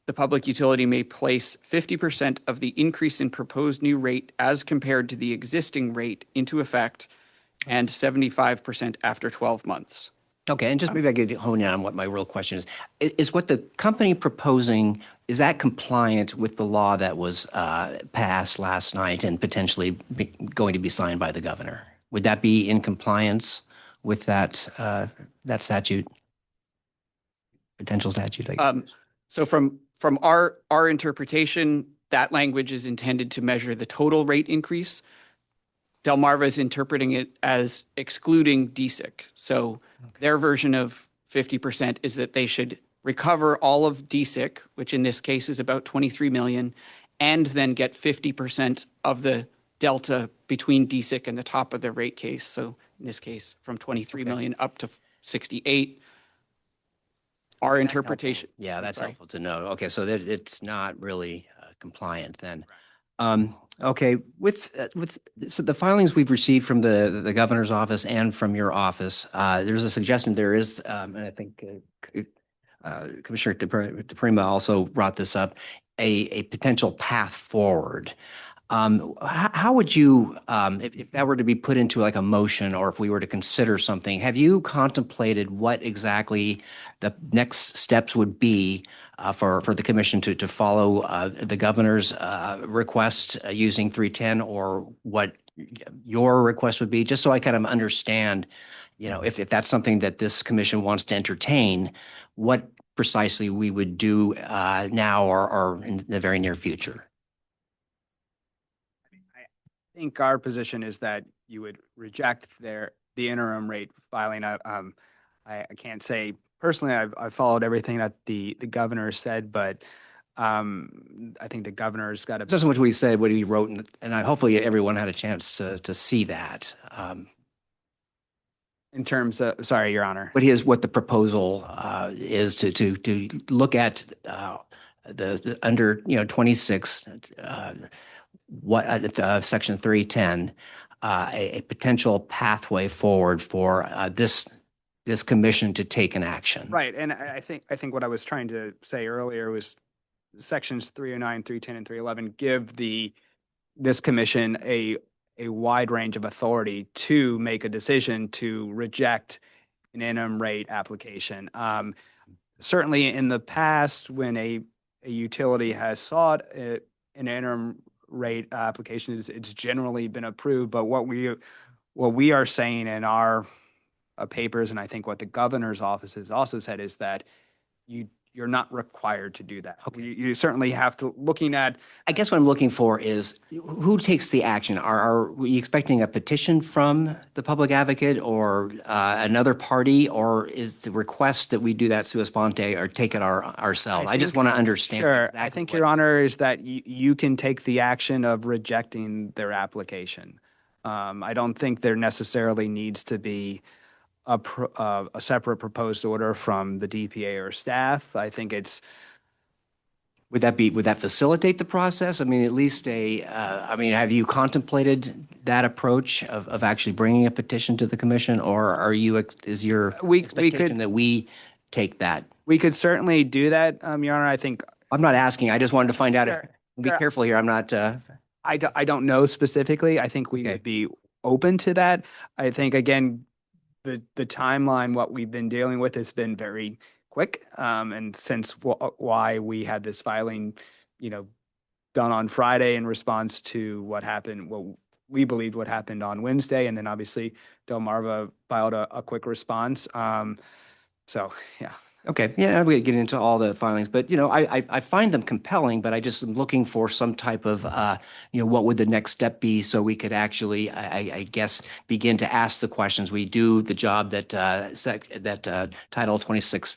the public utility may place 50% of the increase in proposed new rate as compared to the existing rate into effect, and 75% after 12 months. Okay, and just maybe I could hone in on what my real question is. Is what the company proposing, is that compliant with the law that was passed last night and potentially going to be signed by the governor? Would that be in compliance with that statute? Potential statute, I guess. So from our interpretation, that language is intended to measure the total rate increase. Delmarva is interpreting it as excluding DSIC. So their version of 50% is that they should recover all of DSIC, which in this case is about 23 million, and then get 50% of the delta between DSIC and the top of the rate case. So in this case, from 23 million up to 68. Our interpretation. Yeah, that's helpful to know. Okay, so that it's not really compliant then. Okay, so the filings we've received from the governor's office and from your office, there's a suggestion there is, and I think Commissioner DePrima also brought this up, a potential path forward. How would you, if that were to be put into like a motion, or if we were to consider something, have you contemplated what exactly the next steps would be for the commission to follow the governor's request using 310, or what your request would be, just so I kind of understand, if that's something that this commission wants to entertain, what precisely we would do now or in the very near future? I think our position is that you would reject the interim rate filing. I can't say personally I've followed everything that the governor said, but I think the governor's got to. Not so much what he said, what he wrote, and hopefully everyone had a chance to see that. In terms of, sorry, Your Honor. What the proposal is to look at the under 26. Section 310, a potential pathway forward for this commission to take an action. Right, and I think what I was trying to say earlier was sections 309, 310, and 311 give this commission a wide range of authority to make a decision to reject an interim rate application. Certainly in the past, when a utility has sought an interim rate application, it's generally been approved. But what we are saying in our papers, and I think what the governor's office has also said, is that you're not required to do that. You certainly have to, looking at, I guess what I'm looking for is who takes the action? Are we expecting a petition from the public advocate or another party, or is the request that we do that sua sponte or take it ourselves? I just want to understand. sure, exactly I think, what- Your Honor, is that you can take the action of rejecting their application. I don't think there necessarily needs to be a separate proposed order from the DPA or staff. I think it's, would that facilitate the process? I mean, at least have you contemplated that approach of actually bringing a petition to the commission, or is your expectation that we take that? we could certainly do that, Your Honor. I think, I'm not asking, I just wanted to find out. Sure, Be sure. careful here, I'm not, I don't know specifically. I think we Okay. would be open to that. I think, again, the timeline, what we've been dealing with has been very quick. And since why we had this filing, done on Friday in response to what happened, what we believed what happened on Wednesday. And then obviously Delmarva filed a quick response. So, yeah. okay, yeah, we get into all the filings, but I find them compelling, but I just am looking for some type of, what would the next step be so we could actually, I guess, begin to ask the questions. We do the job that Title 26,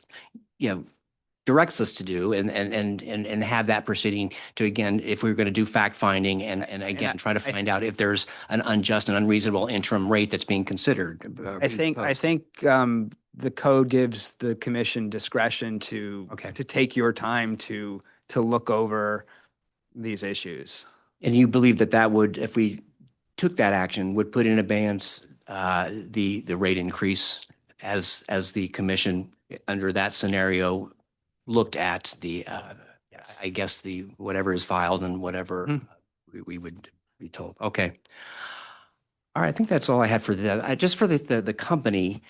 directs us to do, and have that proceeding to, again, if we were going to do fact finding and again, try to find out if there's an unjust and unreasonable interim rate that's being considered. I think the code gives the commission discretion to take your time to look over these issues. And you believe that would, if we took that action, would put in abeyance the rate increase as the commission under that scenario looked at the, I guess, the whatever is filed and whatever we would be told. Okay. All right. I think that's all I had for that. Just for the company,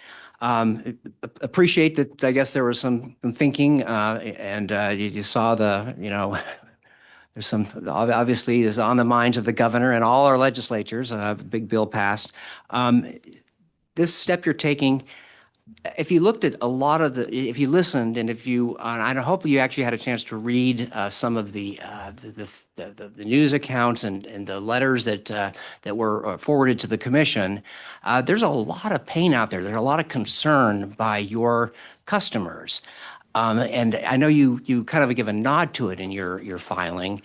appreciate that. I guess there was some thinking, and you saw there's some, obviously is on the minds of the governor and all our legislatures. A big bill passed. This step you're taking, if you looked at a lot of if you listened, and I hope you actually had a chance to read some of the news accounts and the letters that were forwarded to the commission, there's a lot of pain out there. There's a lot of concern by your customers. And I know you kind of give a nod to it in your filing,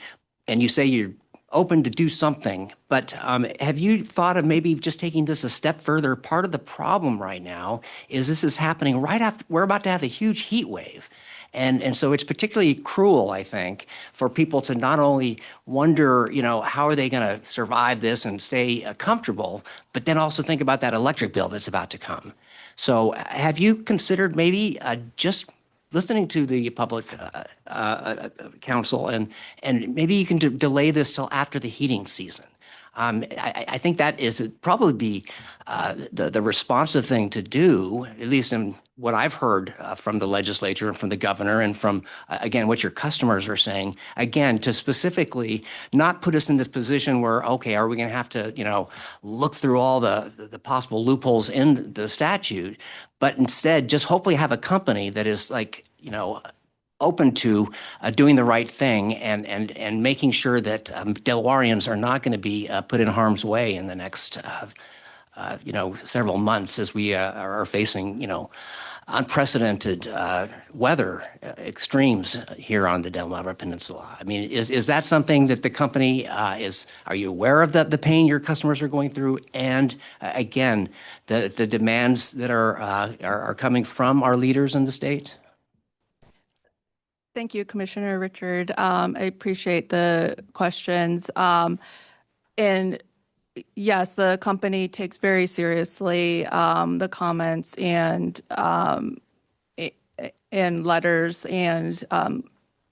and you say you're open to do something, but have you thought of maybe just taking this a step further? Part of the problem right now is this is happening right after we're about to have a huge heat wave. And so it's particularly cruel, I think, for people to not only wonder, how are they going to survive this and stay comfortable, but then also think about that electric bill that's about to come. So have you considered maybe just listening to the public council and maybe you can delay this till after the heating season? I think that is probably be the responsive thing to do, at least in what I've heard from the legislature and from the governor and from, again, what your customers are saying, again, to specifically not put us in this position where, okay, are we going to have to, look through all the possible loopholes in the statute, but instead just hopefully have a company that is open to doing the right thing and making sure that Delawareans are not going to be put in harm's way in the next, several months as we are facing, unprecedented weather extremes here on the Delmarva Peninsula. I mean, is that something that the company are you aware of the pain your customers are going through? And again, the demands that are coming from our leaders in the state? Thank you, Commissioner Richard. I appreciate the questions. And yes, the company takes very seriously the comments and letters and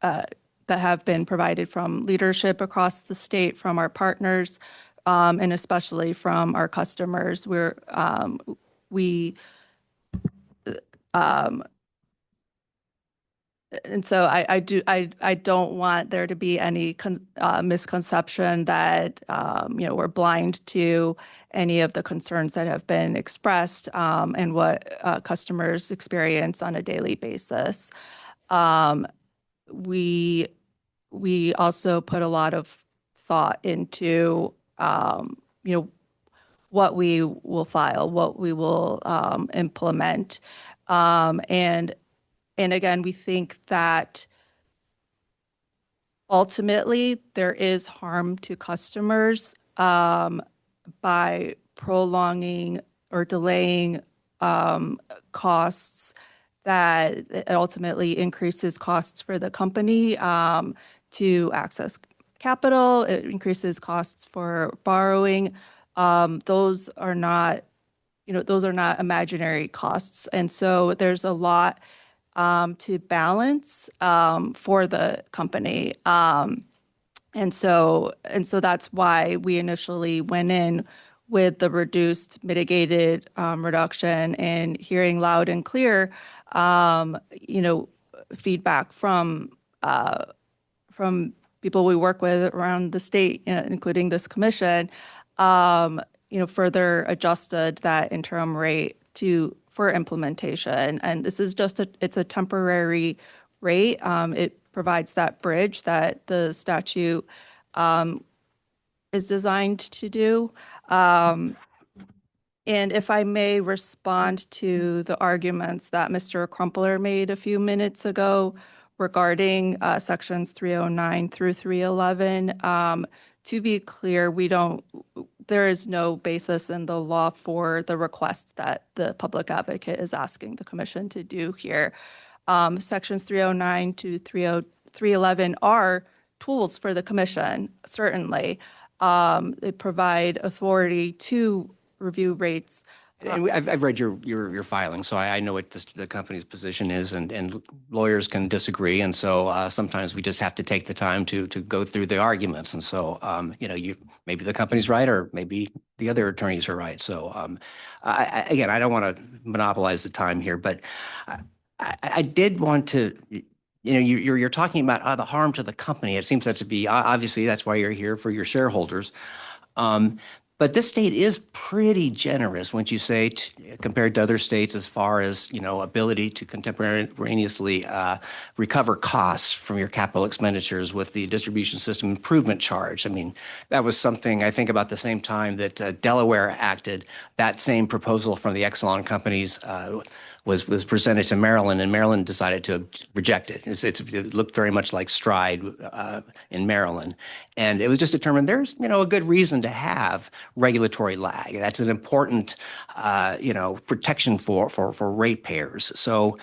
that have been provided from leadership across the state, from our partners, and especially from our customers. And so I don't want there to be any misconception that, we're blind to any of the concerns that have been expressed, and what customers experience on a daily basis. We also put a lot of thought into, what we will file, what we will implement. And again, we think that ultimately there is harm to customers by prolonging or delaying costs, that it ultimately increases costs for the company to access capital. It increases costs for borrowing. Those are not imaginary costs. And so there's a lot to balance for the company. And so that's why we initially went in with the reduced mitigated reduction, and hearing loud and clear, feedback from people we work with around the state, including this commission, further adjusted that interim rate for implementation. And this is it's a temporary rate. It provides that bridge that the statute is designed to do. And if I may respond to the arguments that Mr. Crumpler made a few minutes ago regarding sections 309 through 311, to be clear, there is no basis in the law for the request that the public advocate is asking the commission to do here. Sections 309 to 311 are tools for the commission, certainly. They provide authority to review rates. And I've read your filing, so I know what the company's position is, and lawyers can disagree, and so sometimes we just have to take the time to go through the arguments, and so maybe the company's right, or maybe the other attorneys are right. So again, I don't want to monopolize the time here, but I did want to. You're talking about the harm to the company. It seems that to be obviously that's why you're here, for your shareholders. But this state is pretty generous, wouldn't you say, compared to other states, as far as, ability to contemporaneously recover costs from your capital expenditures with the distribution system improvement charge. I mean, that was something I think about the same time that Delaware acted. That same proposal from the Exelon companies was presented to Maryland, and Maryland decided to reject it. It looked very much like Stride in Maryland. And it was just determined there's, a good reason to have regulatory lag. That's an important, protection for ratepayers. So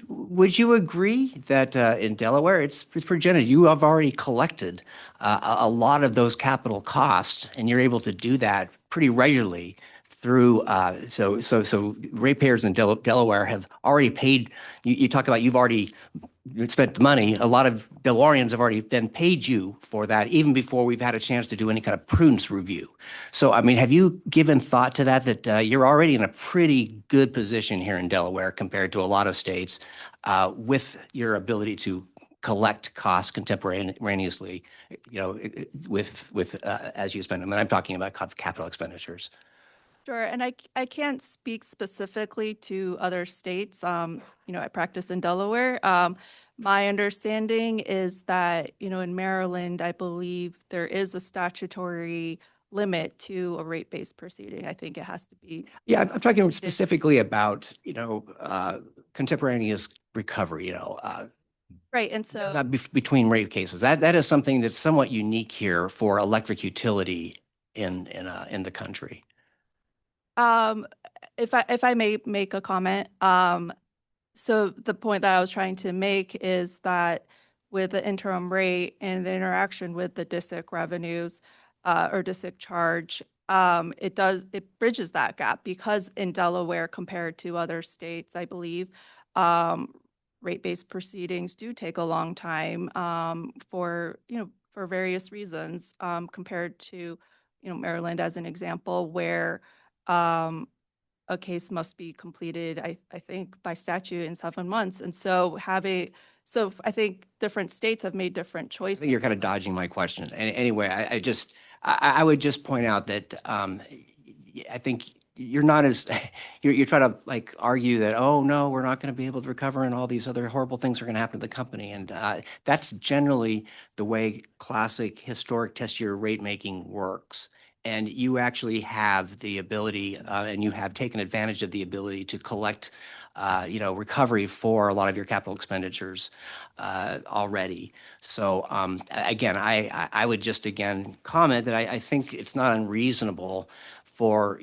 would you agree that in Delaware, it's pretty generous? You have already collected a lot of those capital costs, and you're able to do that pretty regularly through, so ratepayers in Delaware have already paid. You talk about you've already spent the money. A lot of Delawareans have already then paid you for that, even before we've had a chance to do any kind of prudence review. So, I mean, have you given thought to that you're already in a pretty good position here in Delaware compared to a lot of states with your ability to collect costs contemporaneously, with as you spend them? And I'm talking about capital expenditures. Sure, and I can't speak specifically to other states. I practice in Delaware. My understanding is that, in Maryland, I believe there is a statutory limit to a rate-based proceeding. I think it has to be. Yeah, I'm talking specifically about, contemporaneous recovery, Right, and so. Not between rate cases. That is something that's somewhat unique here for electric utility in the country. If I may make a comment, so the point that I was trying to make is that with the interim rate and the interaction with the DSIC revenues or DSIC charge, it bridges that gap, because in Delaware, compared to other states, I believe rate-based proceedings do take a long time for various reasons, compared to Maryland as an example, where a case must be completed, I think by statute in 7 months. And so I think different states have made different I choices. think you're kind of dodging my question. Anyway, I would just point out that I think you're not as, you're trying to like argue that, oh, no, we're not going to be able to recover and all these other horrible things are going to happen to the company. And that's generally the way classic historic test year rate making works. And you actually have the ability, and you have taken advantage of the ability to collect, recovery for a lot of your capital expenditures already. So again, I would just again comment that I think it's not unreasonable for,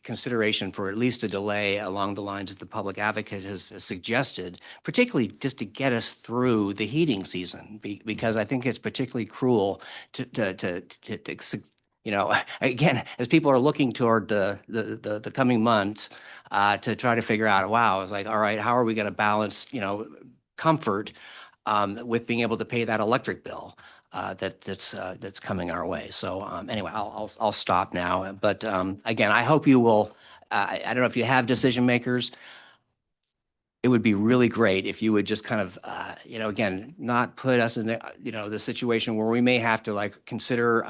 consideration for at least a delay along the lines that the public advocate has suggested, particularly just to get us through the heating season, because I think it's particularly cruel again, as people are looking toward the coming months to try to figure out, wow, it's like, all right, how are we going to balance, comfort with being able to pay that electric bill that's coming our way. So anyway, I'll stop now. But again, I hope you will. I don't know if you have decision makers. It would be really great if you would just kind of, again, not put us in the situation where we may have to like consider,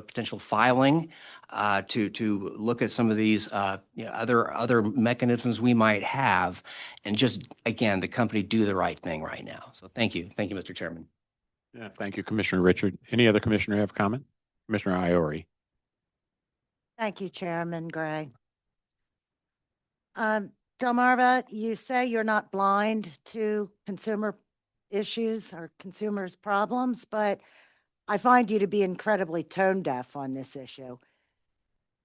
potential filing to look at some of these, other mechanisms we might have, and just, again, the company do the right thing right now. So thank you. Thank you, Mr. Chairman. Yeah, thank you, Commissioner Richard. Any other commissioner have comment? Commissioner Iori. Thank you, Chairman Gray. Delmarva, you say you're not blind to consumer issues or consumers' problems, but I find you to be incredibly tone deaf on this issue.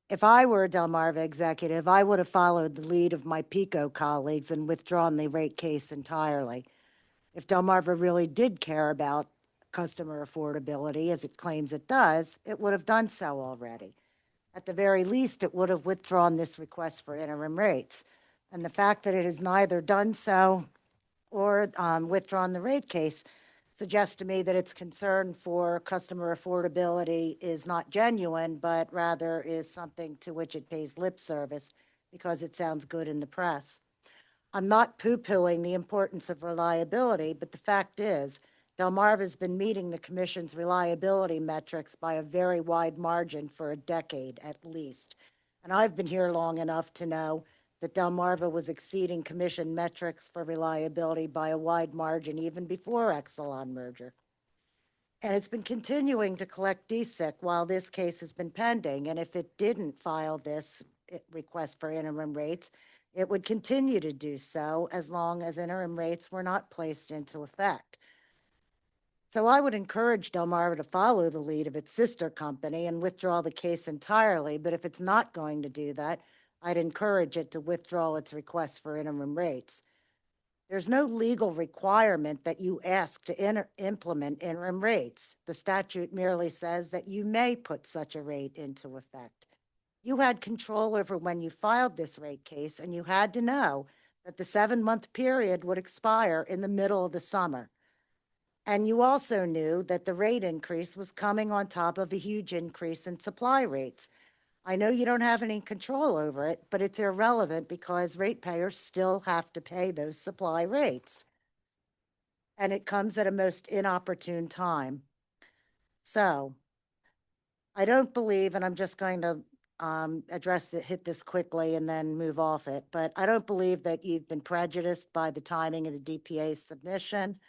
If I were a Delmarva executive, I would have followed the lead of my PICO colleagues and withdrawn the rate case entirely. If Delmarva really did care about customer affordability, as it claims it does, it would have done so already. At the very least, it would have withdrawn this request for interim rates. And the fact that it has neither done so or withdrawn the rate case suggests to me that its concern for customer affordability is not genuine, but rather is something to which it pays lip service because it sounds good in the press. I'm not poo-pooing the importance of reliability, but the fact is, Delmarva has been meeting the Commission's reliability metrics by a very wide margin for a decade at least. And I've been here long enough to know that Delmarva was exceeding Commission metrics for reliability by a wide margin even before Exelon merger. And it's been continuing to collect DSIC while this case has been pending. And if it didn't file this request for interim rates, it would continue to do so as long as interim rates were not placed into effect. So I would encourage Delmarva to follow the lead of its sister company and withdraw the case entirely. But if it's not going to do that, I'd encourage it to withdraw its request for interim rates. There's no legal requirement that you ask to implement interim rates. The statute merely says that you may put such a rate into effect. You had control over when you filed this rate case, and you had to know that the 7-month period would expire in the middle of the summer. And you also knew that the rate increase was coming on top of a huge increase in supply rates. I know you don't have any control over it, but it's irrelevant because ratepayers still have to pay those supply rates. And it comes at a most inopportune time. So I don't believe, and I'm just going to hit this quickly and then move off it, but I don't believe that you've been prejudiced by the timing of the DPA's submission.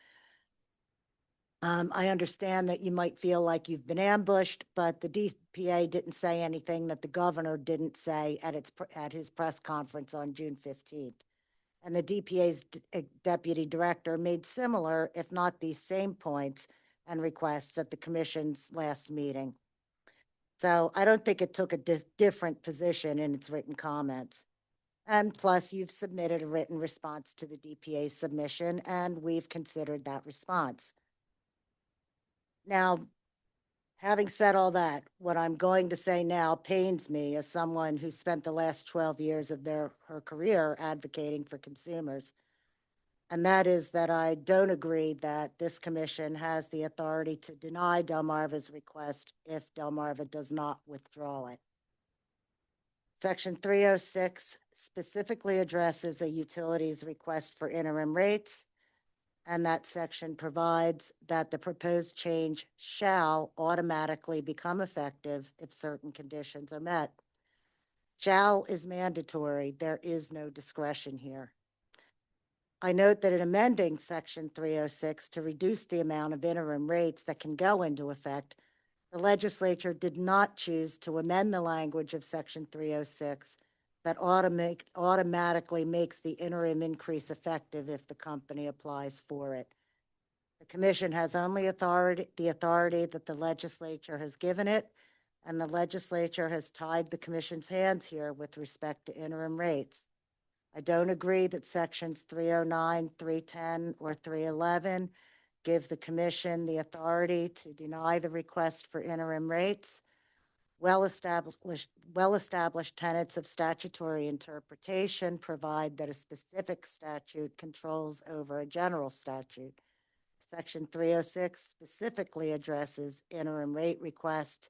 I understand that you might feel like you've been ambushed, but the DPA didn't say anything that the governor didn't say at his press conference on June 15th. And the DPA's deputy director made similar, if not these same points and requests at the commission's last meeting. So I don't think it took a different position in its written comments. And plus, you've submitted a written response to the DPA's submission, and we've considered that response. Now, having said all that, what I'm going to say now pains me as someone who spent the last 12 years of her career advocating for consumers. And that is that I don't agree that this commission has the authority to deny Delmarva's request if Delmarva does not withdraw it. Section 306 specifically addresses a utilities request for interim rates, and that section provides that the proposed change shall automatically become effective if certain conditions are met. Shall is mandatory. There is no discretion here. I note that in amending Section 306 to reduce the amount of interim rates that can go into effect, the legislature did not choose to amend the language of Section 306 that automatically makes the interim increase effective if the company applies for it. The commission has only the authority that the legislature has given it, and the legislature has tied the commission's hands here with respect to interim rates. I don't agree that sections 309, 310, or 311 give the commission the authority to deny the request for interim rates. Well-established tenets of statutory interpretation provide that a specific statute controls over a general statute. Section 306 specifically addresses interim rate requests.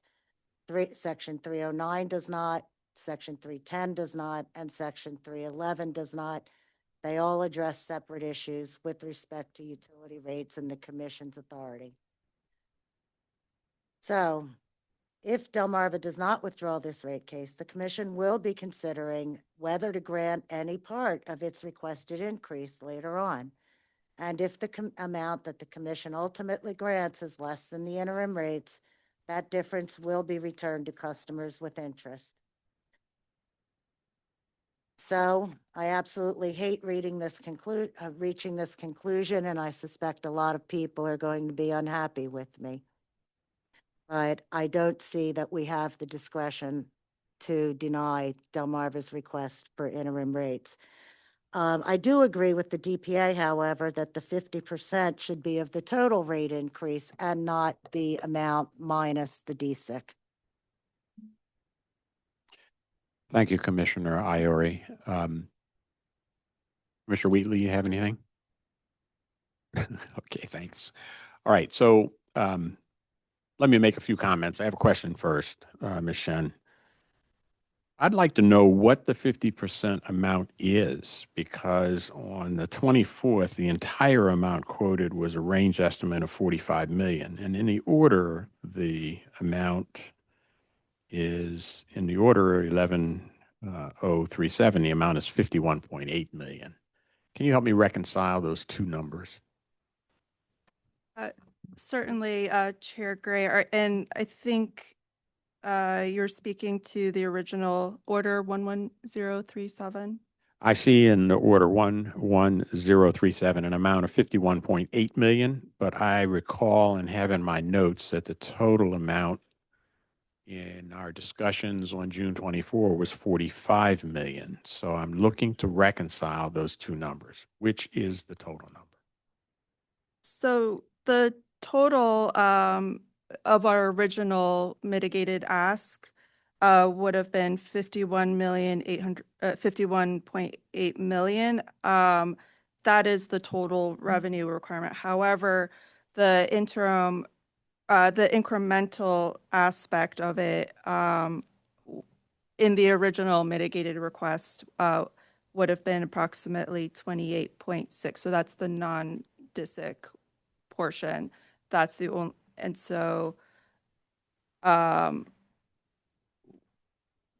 Section 309 does not, Section 310 does not, and Section 311 does not. They all address separate issues with respect to utility rates and the commission's authority. So, if Delmarva does not withdraw this rate case, the commission will be considering whether to grant any part of its requested increase later on. And if the amount that the commission ultimately grants is less than the interim rates, that difference will be returned to customers with interest. So I absolutely hate reaching this conclusion, and I suspect a lot of people are going to be unhappy with me. But I don't see that we have the discretion to deny Delmarva's request for interim rates. I do agree with the DPA, however, that the 50% should be of the total rate increase and not the amount minus the DSIC. Thank you, Commissioner Iori. Commissioner Wheatley, you have anything? Okay, thanks. All right, so let me make a few comments. I have a question first, Ms. Shen. I'd like to know what the 50% amount is, because on the 24th, the entire amount quoted was a range estimate of 45 million. And in the order, the amount is in the order 11037, the amount is 51.8 million. Can you help me reconcile those two numbers? Certainly, Chair Gray, and I think you're speaking to the original order 11037. I see in the order 11037 an amount of 51.8 million, but I recall and have in my notes that the total amount in our discussions on June 24 was 45 million. So I'm looking to reconcile those two numbers. Which is the total number? So the total of our original mitigated ask would have been 51.8 million. That is the total revenue requirement. However, the incremental aspect of it in the original mitigated request would have been approximately 28.6. So that's the non-DSIC portion. That's the only, and so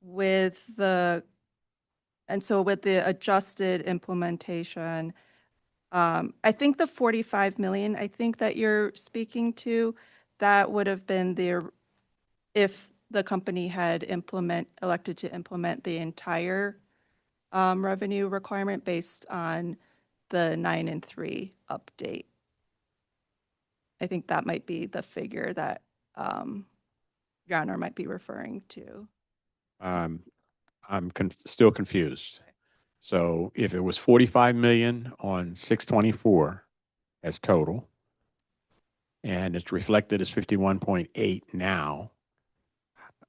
with the adjusted implementation, I think the 45 million, I think that you're speaking to, that would have been if the company had elected to implement the entire revenue requirement based on the 9 and 3 update. I think that might be the figure that Your Honor might be referring to. I'm still confused. So if it was 45 million on 624 as total, and it's reflected as 51.8 now,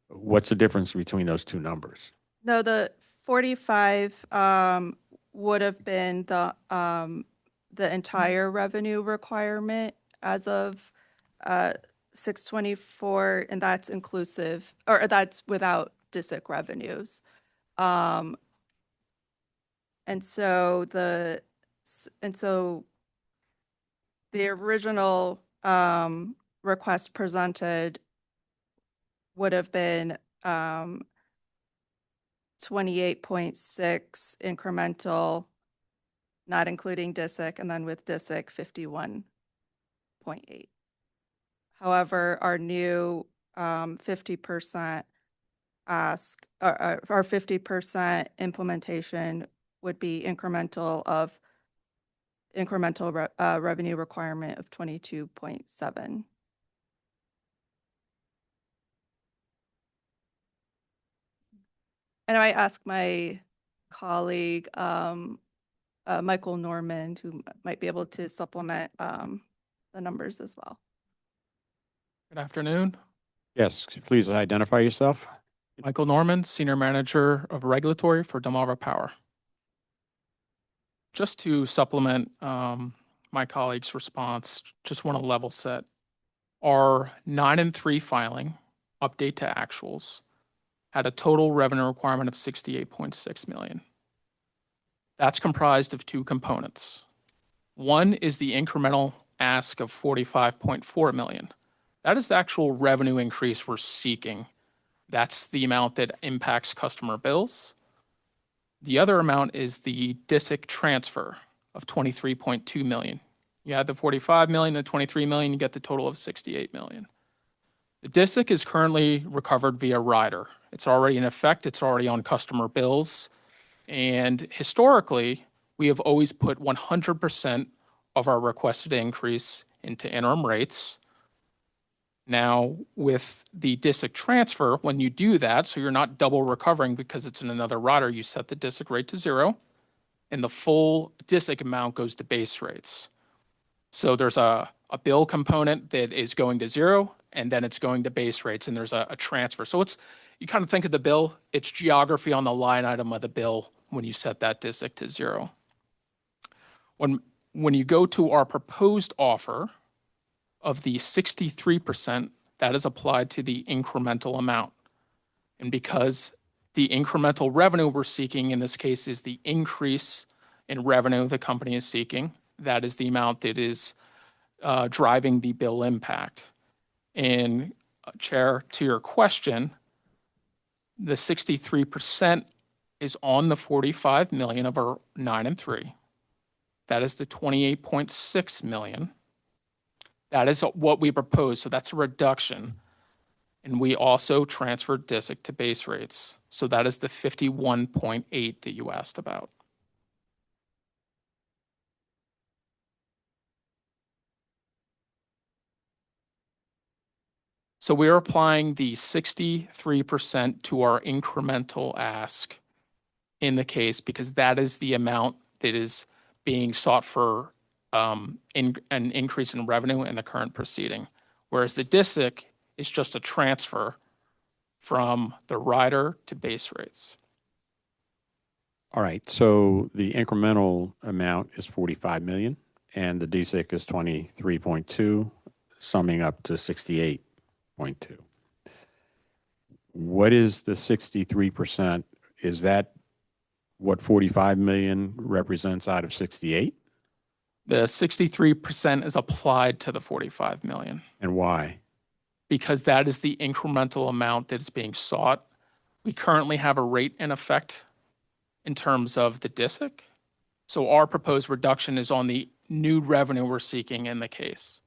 what's the difference between those two numbers? No, the 45 would have been the entire revenue requirement as of 624, and that's inclusive, or that's without DSIC revenues. And so the original request presented would have been 28.6 incremental, not including DISIC, and then with DISIC 51.8. However, our new 50% ask, our 50% implementation would be incremental revenue requirement of 22.7. And I ask my colleague, Michael Norman, who might be able to supplement the numbers as well. Good afternoon. Yes, please identify yourself. Michael Norman, Senior Manager of Regulatory for Delmarva Power. Just to supplement my colleague's response, just want to level set. Our 9 and 3 filing, update to actuals, had a total revenue requirement of $68.6 million. That's comprised of 2 components. One is the incremental ask of $45.4 million. That is the actual revenue increase we're seeking. That's the amount that impacts customer bills. The other amount is the DISIC transfer of $23.2 million. You add the $45 million to $23 million, you get the total of $68 million. The DISIC is currently recovered via rider. It's already in effect, it's already on customer bills. And historically, we have always put 100% of our requested increase into interim rates. Now, with the DISIC transfer, when you do that, so you're not double recovering because it's in another rider, you set the DISIC rate to 0, and the full DISIC amount goes to base rates. So there's a bill component that is going to 0, and then it's going to base rates, and there's a transfer. So you kind of think of the bill, it's geography on the line item of the bill when you set that DISIC to 0. When you go to our proposed offer of the 63%, that is applied to the incremental amount. And because the incremental revenue we're seeking in this case is the increase in revenue the company is seeking, that is the amount that is driving the bill impact. And Chair, to your question, the 63% is on the 45 million of our 9 and 3. That is the 28.6 million. That is what we propose, so that's a reduction. And we also transferred DISIC to base rates. So that is the 51.8 that you asked about. So we're applying the 63% to our incremental ask in the case because that is the amount that is being sought for an increase in revenue in the current proceeding. Whereas the DISIC is just a transfer from the rider to base rates. All right, so the incremental amount is 45 million and the DSIC is 23.2, summing up to 68.2. What is the 63%? Is that what 45 million represents out of 68? The 63% is applied to the 45 million. And why? Because that is the incremental amount that is being sought. We currently have a rate in effect in terms of the DISIC. So our proposed reduction is on the new revenue we're seeking in the case.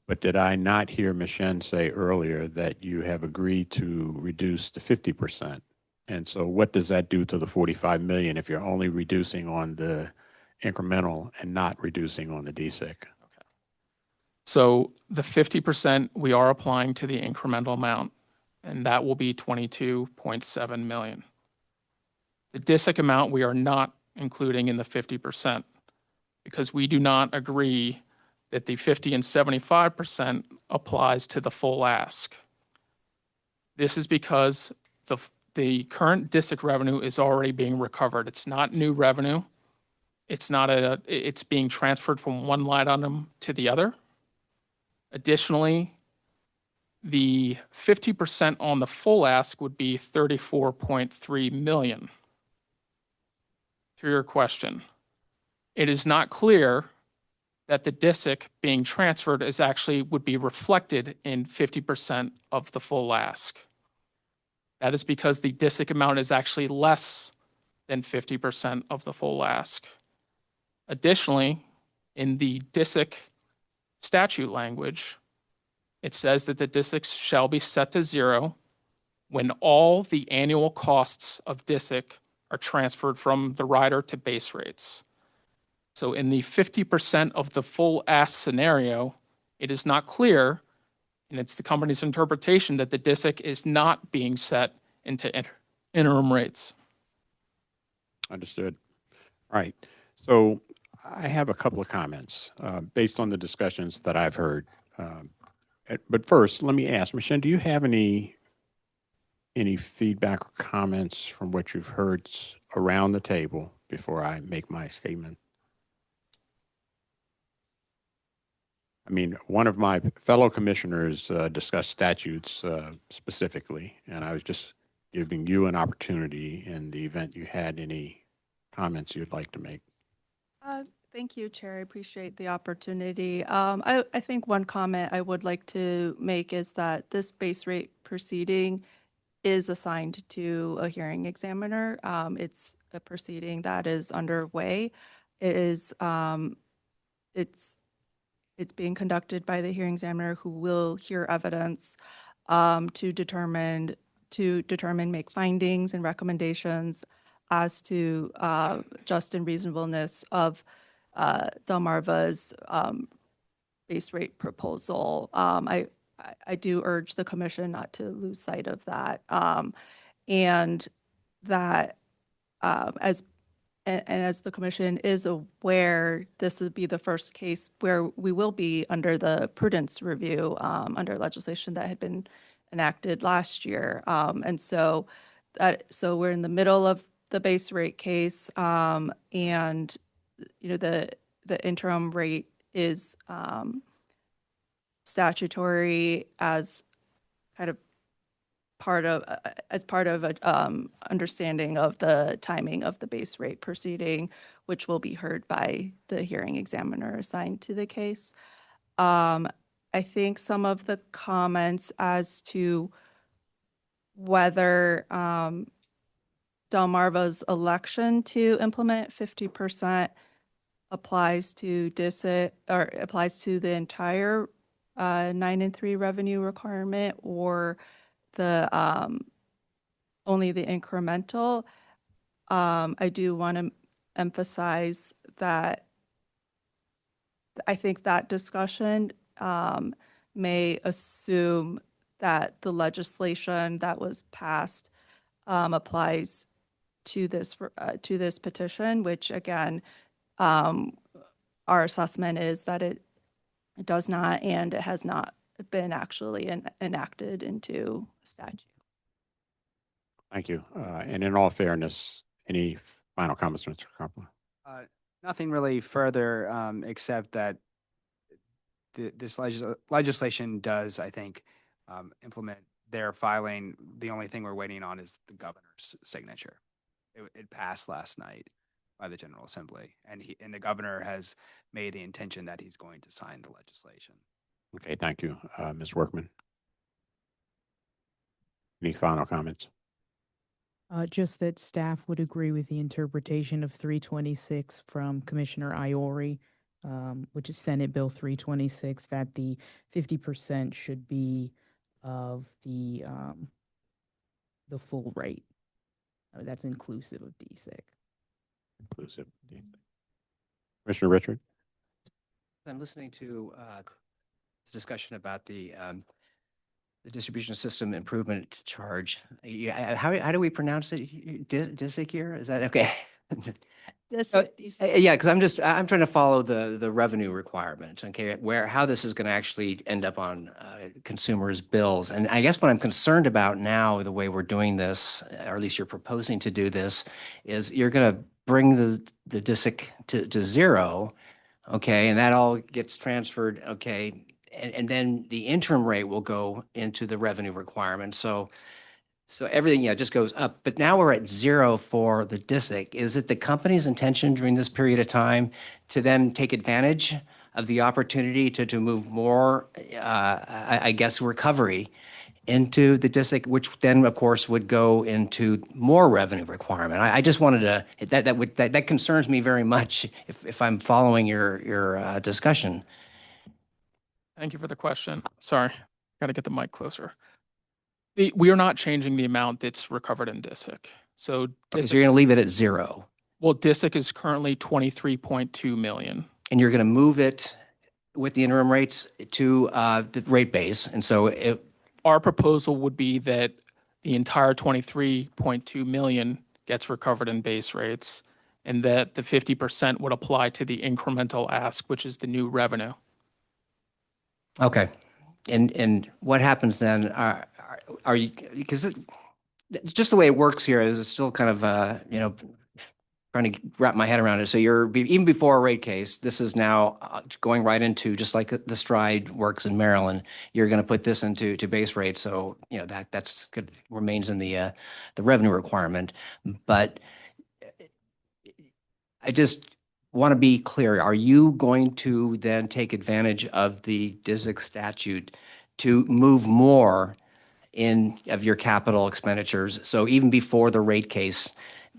But did I not hear Ms. Shen say earlier that you have agreed to reduce to 50%? And so what does that do to the 45 million if you're only reducing on the incremental and not reducing on the DSIC? Okay. So the 50% we are applying to the incremental amount, and that will be 22.7 million. The DISIC amount we are not including in the 50% because we do not agree that the 50 and 75% applies to the full ask. This is because the current DISIC revenue is already being recovered. It's not new revenue. It's being transferred from one line item to the other. Additionally, the 50% on the full ask would be 34.3 million. To your question, it is not clear that the DISIC being transferred is actually would be reflected in 50% of the full ask. That is because the DISIC amount is actually less than 50% of the full ask. Additionally, in the DISIC statute language, it says that the DISIC shall be set to zero when all the annual costs of DISIC are transferred from the rider to base rates. So in the 50% of the full ask scenario, it is not clear, and it's the company's interpretation that the DISIC is not being set into interim rates. Understood. All right. So I have a couple of comments based on the discussions that I've heard. But first, let me ask, Michelle, do you have any feedback or comments from what you've heard around the table before I make my statement? I mean, one of my fellow commissioners discussed statutes specifically, and I was just giving you an opportunity in the event you had any comments you'd like to make. Thank you, Chair. I appreciate the opportunity. I think one comment I would like to make is that this base rate proceeding is assigned to a hearing examiner. It's a proceeding that is underway. It's being conducted by the hearing examiner, who will hear evidence to determine, make findings and recommendations as to just and reasonableness of Delmarva's base rate proposal. I do urge the commission not to lose sight of that, and that as the commission is aware, this would be the first case where we will be under the prudence review under legislation that had been enacted last year, and so we're in the middle of the base rate case, and the interim rate is statutory as kind of part of understanding of the timing of the base rate proceeding, which will be heard by the hearing examiner assigned to the case. I think some of the comments as to whether Delmarva's election to implement 50% applies to DISIC or applies to the entire 9 and 3 revenue requirement, or the only the incremental. I do want to emphasize that I think that discussion may assume that the legislation that was passed applies to this petition, which again, our assessment is that it does not, and it has not been actually enacted into statute. Thank you. And in all fairness, any final comments, Mr. Coppola? Nothing really further, except that this legislation does, I think, implement their filing. The only thing we're waiting on is the governor's signature. It passed last night by the General Assembly, and the governor has made the intention that he's going to sign the legislation. Okay, thank you. Ms. Workman? Any final comments? Just that staff would agree with the interpretation of 326 from Commissioner Iori, which is Senate Bill 326, that the 50% should be of the full rate. That's inclusive of DSIC. Inclusive. Commissioner Richard? I'm listening to this discussion about the distribution system improvement charge. How do we pronounce it? DISIC here? Is that okay? Yeah, because I'm trying to follow the revenue requirements, okay, how this is going to actually end up on consumers' bills. And I guess what I'm concerned about now, the way we're doing this, or at least you're proposing to do this, is you're going to bring the DISIC to zero, okay, and that all gets transferred, okay, and then the interim rate will go into the revenue requirement. So everything, yeah, just goes up. But now we're at zero for the DISIC. Is it the company's intention during this period of time to then take advantage of the opportunity to move more, I guess, recovery into the DISIC, which then, of course, would go into more revenue requirement? I just wanted to, that concerns me very much if I'm following your discussion. Thank you for the question. Sorry, got to get the mic closer. We are not changing the amount that's recovered in DISIC. So So DISIC, you're going to leave it at zero, well, DISIC is currently 23.2 million. and you're going to move it with the interim rates to the rate base. And so Our proposal would be that the entire 23.2 million gets recovered in base rates, and that the 50% would apply to the incremental ask, which is the new revenue. okay. And what happens then? Are you, because just the way it works here is it's still kind of, trying to wrap my head around it. So even before a rate case, this is now going right into, just like the stride works in Maryland, you're going to put this into base rate. So, that's good, remains in the revenue requirement. But I just want to be clear. Are you going to then take advantage of the DISIC statute to move more of your capital expenditures? So even before the rate case,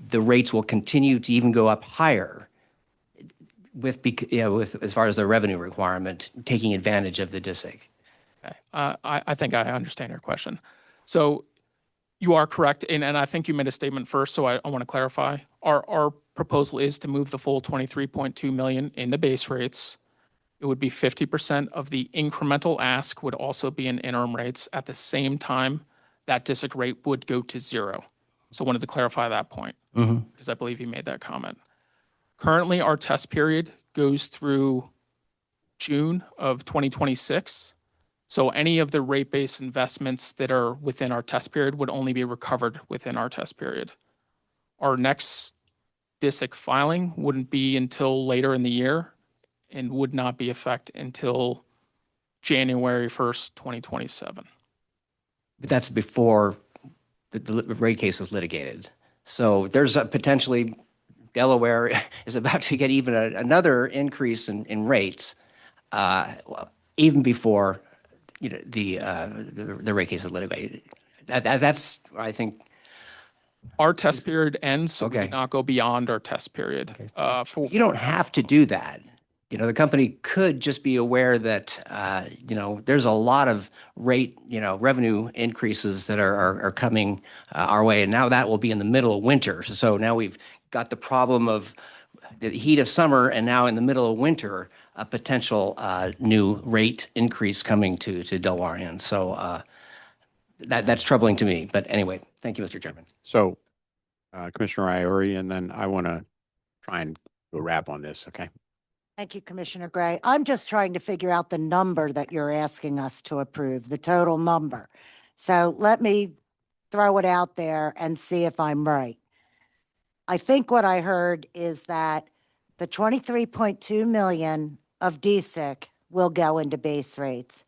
the rates will continue to even go up higher with as far as the revenue requirement, taking advantage of the DISIC. Okay. I think I understand your question. So you are correct, and I think you made a statement first, so I want to clarify. Our proposal is to move the full 23.2 million into base rates. It would be 50% of the incremental ask would also be in interim rates. At the same time, that DISIC rate would go to zero. So I wanted to clarify that point, because I believe you made that comment. Currently, our test period goes through June of 2026. So any of the rate-based investments that are within our test period would only be recovered within our test period. Our next DISIC filing wouldn't be until later in the year and would not be effect until January 1st, 2027. But that's before the rate case is litigated. So there's potentially Delaware is about to get even another increase in rates, even before the rate case is litigated. That's, I think. Our test period ends, so we Okay. do not go beyond our test period. You don't have to do that. The company could just be aware that, there's a lot of revenue increases that are coming our way. And now that will be in the middle of winter. So now we've got the problem of the heat of summer, and now in the middle of winter, a potential new rate increase coming to Delaware. So that's troubling to me. But anyway, thank you, Mr. Chairman. So Commissioner Iori, and then I want to try and do a wrap on this, okay? Thank you, Commissioner Gray. I'm just trying to figure out the number that you're asking us to approve, the total number. So let me throw it out there and see if I'm right. I think what I heard is that the 23.2 million of DSIC will go into base rates.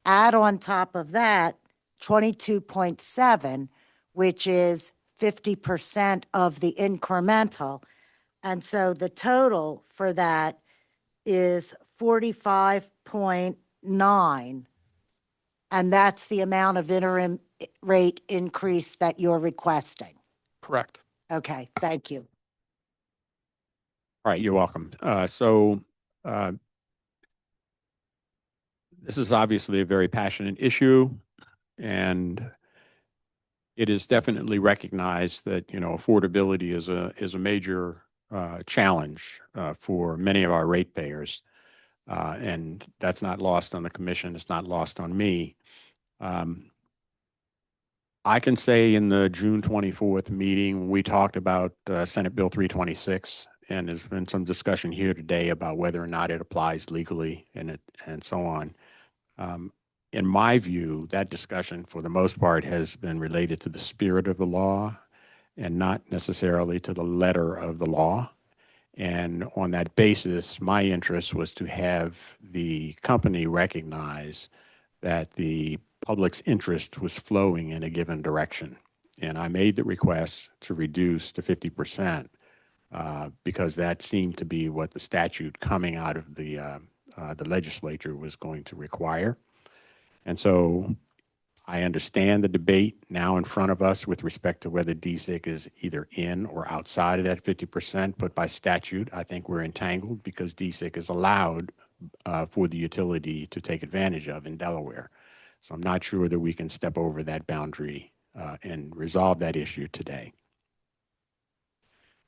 Add on top of that 22.7, which is 50% of the incremental. And so the total for that is 45.9. And that's the amount of interim rate increase that you're requesting. Correct. Okay, thank you. All right, you're welcome. So this is obviously a very passionate issue, and it is definitely recognized that, affordability is a major challenge for many of our ratepayers. And that's not lost on the commission. It's not lost on me. I can say in the June 24th meeting, we talked about Senate Bill 326, and there's been some discussion here today about whether or not it applies legally and so on. In my view, that discussion, for the most part, has been related to the spirit of the law and not necessarily to the letter of the law. And on that basis, my interest was to have the company recognize that the public's interest was flowing in a given direction. And I made the request to reduce to 50% because that seemed to be what the statute coming out of the legislature was going to require. And so I understand the debate now in front of us with respect to whether DSIC is either in or outside of that 50%, but by statute, I think we're entangled because DSIC is allowed for the utility to take advantage of in Delaware. So I'm not sure that we can step over that boundary and resolve that issue today.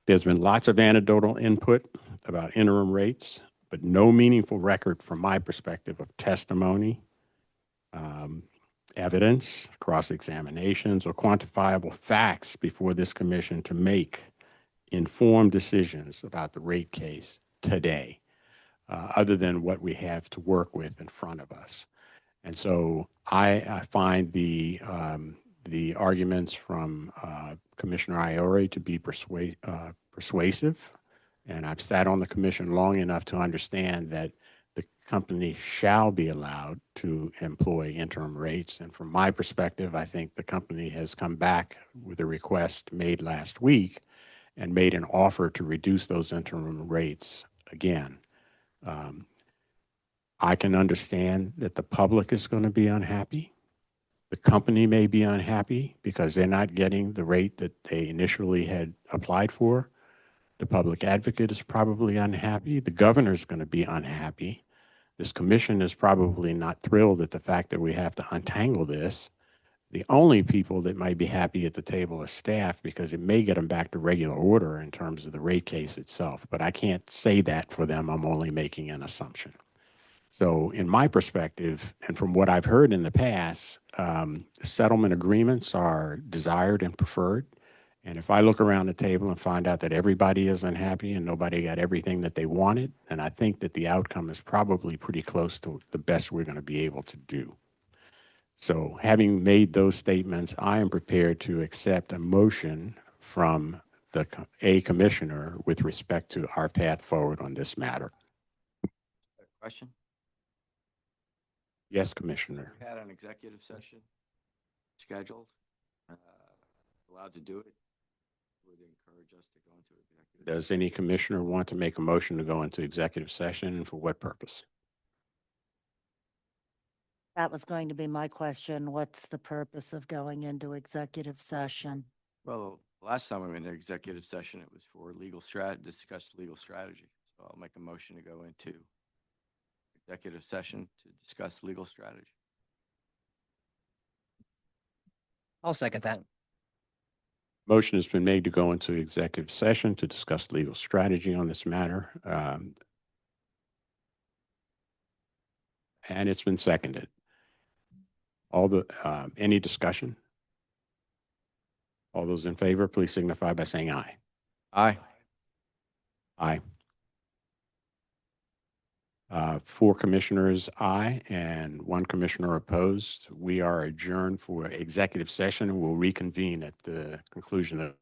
There's been lots of anecdotal input about interim rates, but no meaningful record from my perspective of testimony, evidence, cross-examinations, or quantifiable facts before this commission to make informed decisions about the rate case today, other than what we have to work with in front of us. And so I find the arguments from Commissioner Iori to be persuasive, and I've sat on the commission long enough to understand that the company shall be allowed to employ interim rates. And from my perspective, I think the company has come back with a request made last week and made an offer to reduce those interim rates again. I can understand that the public is going to be unhappy. The company may be unhappy because they're not getting the rate that they initially had applied for. The public advocate is probably unhappy. The governor is going to be unhappy. This commission is probably not thrilled at the fact that we have to untangle this. The only people that might be happy at the table are staff because it may get them back to regular order in terms of the rate case itself. But I can't say that for them. I'm only making an assumption. So in my perspective, and from what I've heard in the past, settlement agreements are desired and preferred. And if I look around the table and find out that everybody is unhappy and nobody got everything that they wanted, then I think that the outcome is probably pretty close to the best we're going to be able to do. So having made those statements, I am prepared to accept a motion from a commissioner with respect to our path forward on this matter. Question? Yes, Commissioner. We had an executive session scheduled, allowed to do it. Would encourage us to go into executive. Does any commissioner want to make a motion to go into executive session, and for what purpose? That was going to be my question. What's the purpose of going into executive session? Well, last time we went into executive session, it was for discuss legal strategy. So I'll make a motion to go into executive session to discuss legal strategy. I'll second that. Motion has been made to go into executive session to discuss legal strategy on this matter. And it's been seconded. Any discussion? All those in favor, please signify by saying aye. Aye. Aye. 4 commissioners aye and 1 commissioner opposed. We are adjourned for executive session and will reconvene at the conclusion of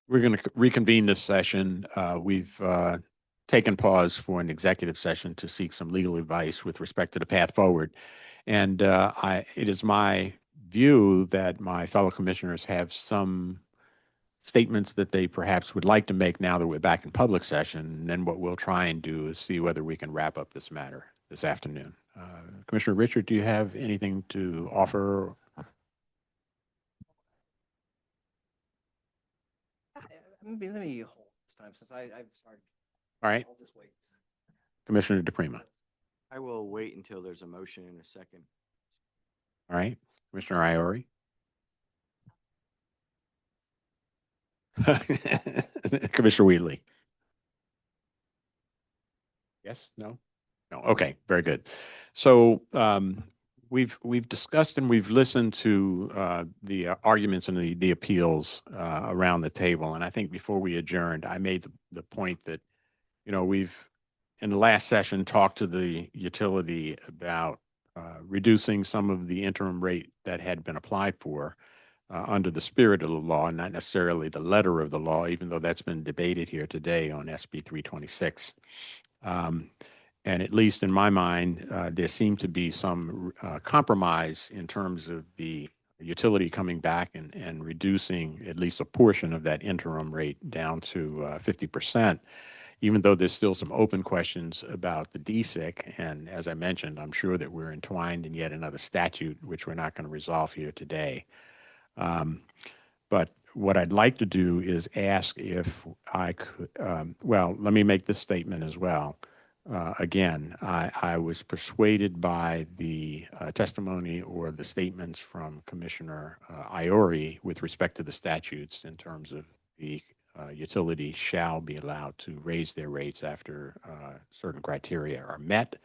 We're going to reconvene this session. We've taken pause for an executive session to seek some legal advice with respect to the path forward. And it is my view that my fellow commissioners have some statements that they perhaps would like to make now that we're back in public session. And then what we'll try and do is see whether we can wrap up this matter this afternoon. Commissioner Richard, do you have anything to offer? Let me hold this time since I've started. All right, I'll just wait. Commissioner DePrima. I will wait until there's a motion in a second. All right, Commissioner Iori. Commissioner Wheatley. Yes, no? No, okay, very good. So we've discussed and we've listened to the arguments and the appeals around the table. And I think before we adjourned, I made the point that, you know, we've in the last session talked to the utility about reducing some of the interim rate that had been applied for under the spirit of the law, and not necessarily the letter of the law, even though that's been debated here today on SB 326. And at least in my mind, there seemed to be some compromise in terms of the utility coming back and reducing at least a portion of that interim rate down to 50%, even though there's still some open questions about the DSIC. And as I mentioned, I'm sure that we're entwined in yet another statute, which we're not going to resolve here today. But what I'd like to do is ask if I could, well, let me make this statement as well. Again, I was persuaded by the testimony or the statements from Commissioner Iori with respect to the statutes in terms of the utility shall be allowed to raise their rates after certain criteria are met.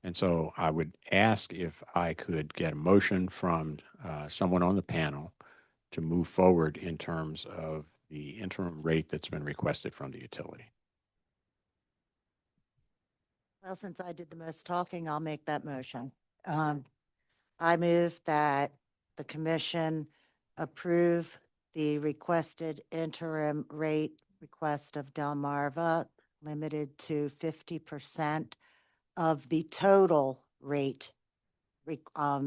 And so I would ask if I could get a motion from someone on the panel to move forward in terms of the interim rate that's been requested from the utility. Well, since I did the most talking, I'll make that motion. I move that the commission approve the requested interim rate request of Delmarva limited to 50% of the total rate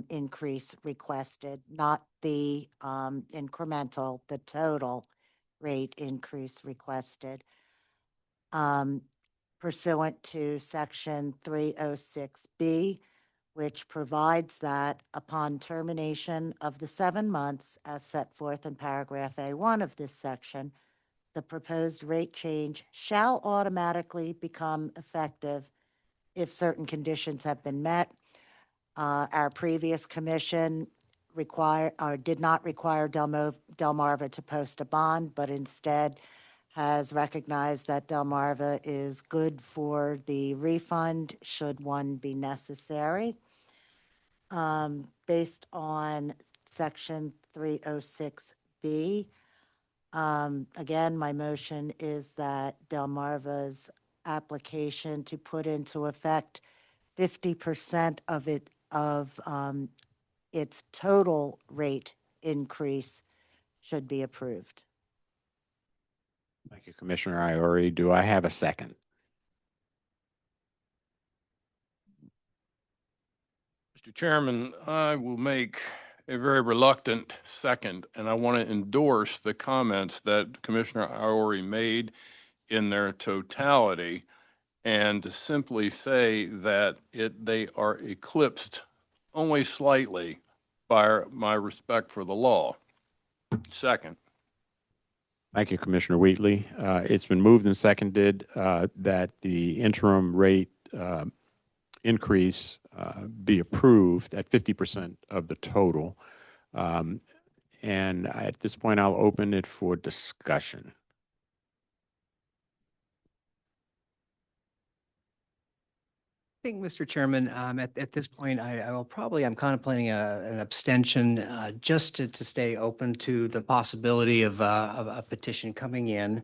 increase requested, not the incremental, the total rate increase requested. Pursuant to section 306B, which provides that upon termination of the 7 months as set forth in paragraph A1 of this section, the proposed rate change shall automatically become effective if certain conditions have been met. Our previous commission did not require Delmarva to post a bond, but instead has recognized that Delmarva is good for the refund should one be necessary. Based on section 306B, again, my motion is that Delmarva's application to put into effect 50% of its total rate increase should be approved. Thank you, Commissioner Iori. Do I have a second? Mr. Chairman, I will make a very reluctant second, and I want to endorse the comments that Commissioner Iori made in their totality, and to simply say that they are eclipsed only slightly by my respect for the law. Second. Thank you, Commissioner Wheatley. It's been moved and seconded that the interim rate increase be approved at 50% of the total. And at this point, I'll open it for discussion. I think, Mr. Chairman, at this point, I'm contemplating an abstention just to stay open to the possibility of a petition coming in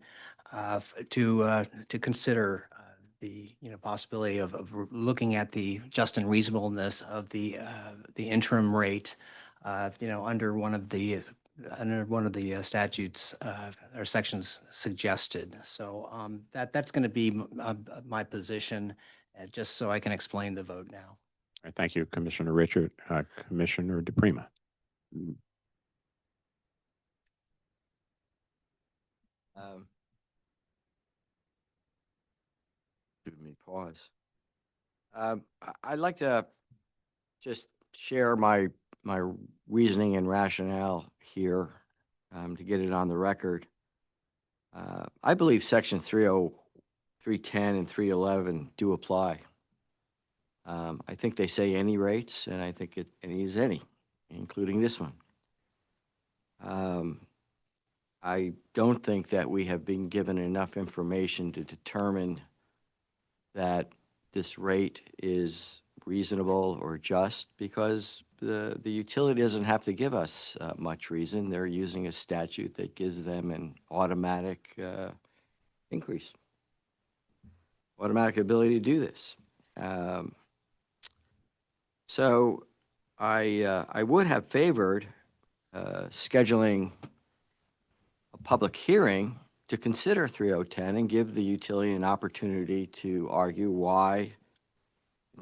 to consider the possibility of looking at the just and reasonableness of the interim rate under one of the under one of the statutes or sections suggested. So that's going to be my position, just so I can explain the vote now. All right, thank you, Commissioner Richard. Commissioner DePrima. Give me pause. I'd like to just share my reasoning and rationale here to get it on the record. I believe Section 310 and 311 do apply. I think they say any rates, and I think it is any, including this one. I don't think that we have been given enough information to determine that this rate is reasonable or just, because the utility doesn't have to give us much reason. They're using a statute that gives them an automatic increase, automatic ability to do this. So I would have favored scheduling a public hearing to consider 3010 and give the utility an opportunity to argue why,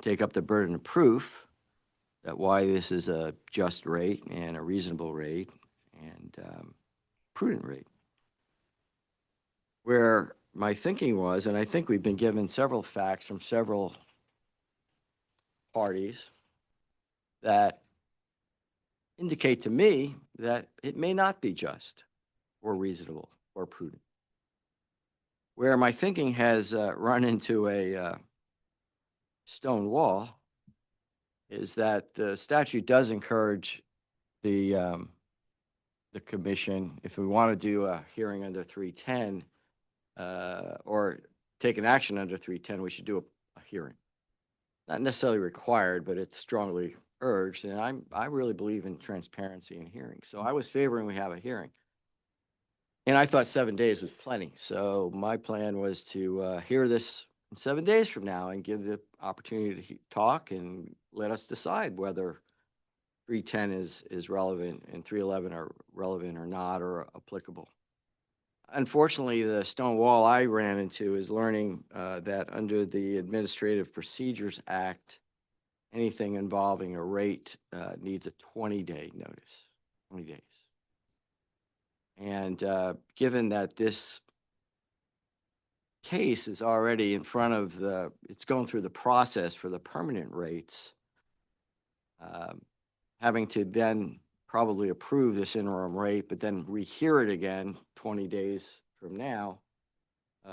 take up the burden of proof that why this is a just rate and a reasonable rate and prudent rate. Where my thinking was, and I think we've been given several facts from several parties that indicate to me that it may not be just or reasonable or prudent. Where my thinking has run into a stone wall is that the statute does encourage the commission, if we want to do a hearing under 310 or take an action under 310, we should do a hearing. Not necessarily required, but it's strongly urged, and I really believe in transparency in hearings. So I was favoring we have a hearing. And I thought 7 days was plenty. So my plan was to hear this 7 days from now and give the opportunity to talk and let us decide whether 310 is relevant and 311 are relevant or not or applicable. Unfortunately, the stone wall I ran into is learning that under the Administrative Procedures Act, anything involving a rate needs a 20-day notice, 20 days. And given that this case is already in front of it's going through the process for the permanent rates, having to then probably approve this interim rate, but then rehear it again 20 days from now,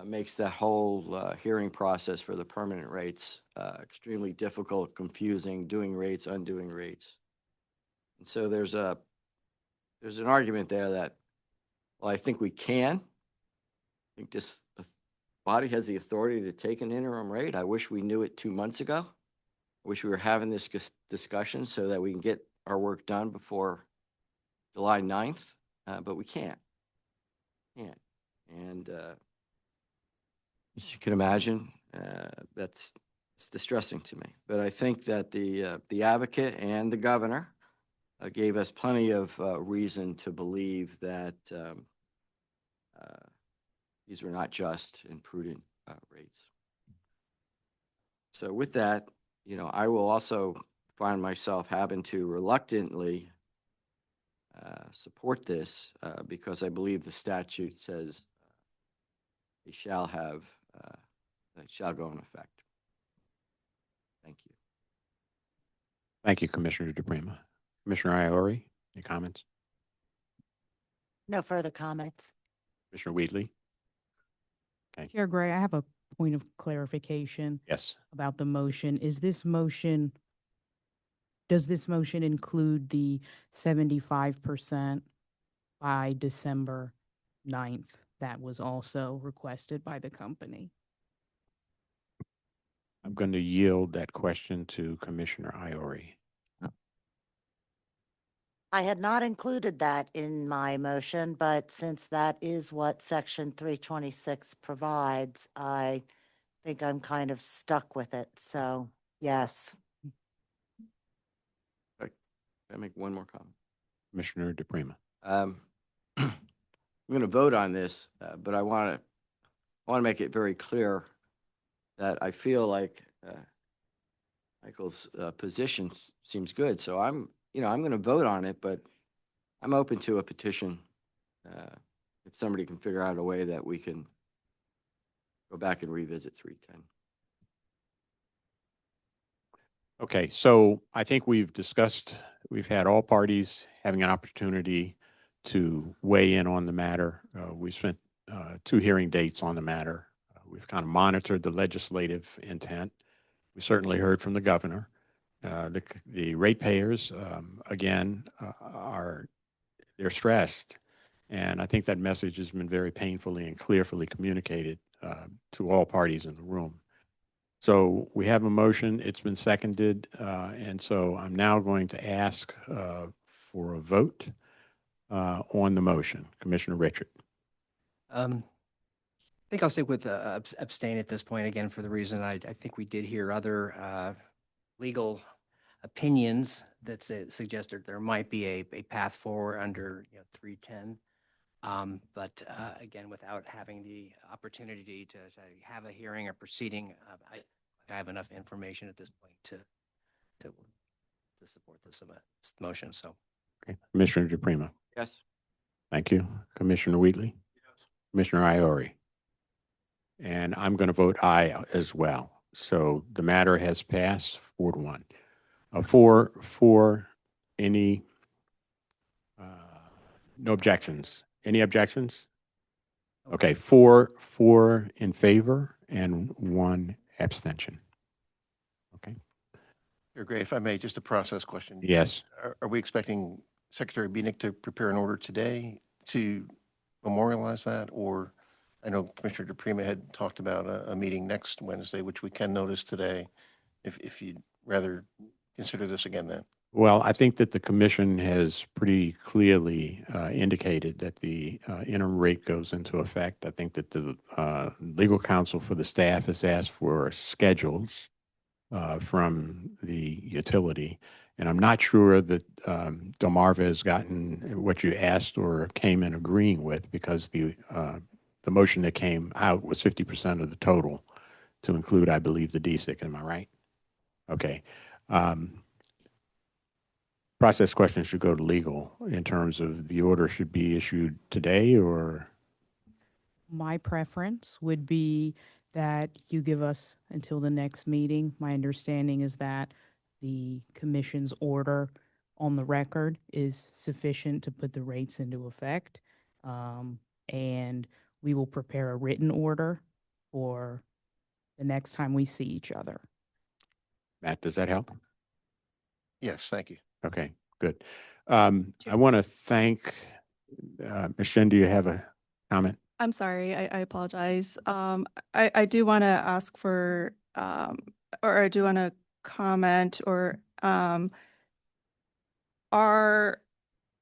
makes that whole hearing process for the permanent rates extremely difficult, confusing, doing rates, undoing rates. And so there's an argument there that, well, I think we can. I think this body has the authority to take an interim rate. I wish we knew it 2 months ago. I wish we were having this discussion so that we can get our work done before July 9th, but we can't. And as you can imagine, it's distressing to me. But I think that the advocate and the governor gave us plenty of reason to believe that these were not just and prudent rates. So with that, I will also find myself having to reluctantly support this because I believe the statute says they shall go in effect. Thank you. Thank you, Commissioner DePrima. Commissioner Iori, any comments? No further comments. Commissioner Wheatley? Okay. Chair Gray, I have a point of clarification Yes. about the motion. Does this motion include the 75% by December 9th that was also requested by the company? I'm going to yield that question to Commissioner Iori. I had not included that in my motion, but since that is what Section 326 provides, I think I'm kind of stuck with it. So, yes. Can I make one more comment? Commissioner DePrima. I'm going to vote on this, but I want to make it very clear that I feel like Michael's position seems good. So I'm going to vote on it, but I'm open to a petition if somebody can figure out a way that we can go back and revisit 310. Okay, so I think we've had all parties having an opportunity to weigh in on the matter. We spent 2 hearing dates on the matter. We've kind of monitored the legislative intent. We certainly heard from the governor. The ratepayers, again, they're stressed. And I think that message has been very painfully and clearly communicated to all parties in the room. So we have a motion, it's been seconded, and so I'm now going to ask for a vote on the motion. Commissioner Richard. I think I'll stick with abstain at this point, again, for the reason I think we did hear other legal opinions that suggest that there might be a path forward under 310. But again, without having the opportunity to have a hearing or proceeding, I have enough information at this point to support this motion. So, Okay. Commissioner DePrima. Yes. Thank you. Commissioner Wheatley. Yes. Commissioner Iori. And I'm going to vote aye as well. So the matter has passed 4-1. For any, no objections. Any objections? Okay, 4 in favor and 1 abstention. Okay. You're great. If I may, just a process question. Yes. Are we expecting Secretary Beanick to prepare an order today to memorialize that? Or I know Commissioner DePrima had talked about a meeting next Wednesday, which we can notice today, if you'd rather consider this again then. Well, I think that the commission has pretty clearly indicated that the interim rate goes into effect. I think that the legal counsel for the staff has asked for schedules from the utility. And I'm not sure that Delmarva has gotten what you asked or came in agreeing with, because the motion that came out was 50% of the total to include, I believe, the DSIC. Am I right? Okay. Process questions should go to legal in terms of the order should be issued today, or? My preference would be that you give us until the next meeting. My understanding is that the commission's order on the record is sufficient to put the rates into effect. And we will prepare a written order for the next time we see each other. Matt, does that help? Yes, thank you. Okay, good. I want to thank, Ms. Shen, do you have a comment? I'm sorry, I apologize. I do want to ask for, or I do want to comment, or I'm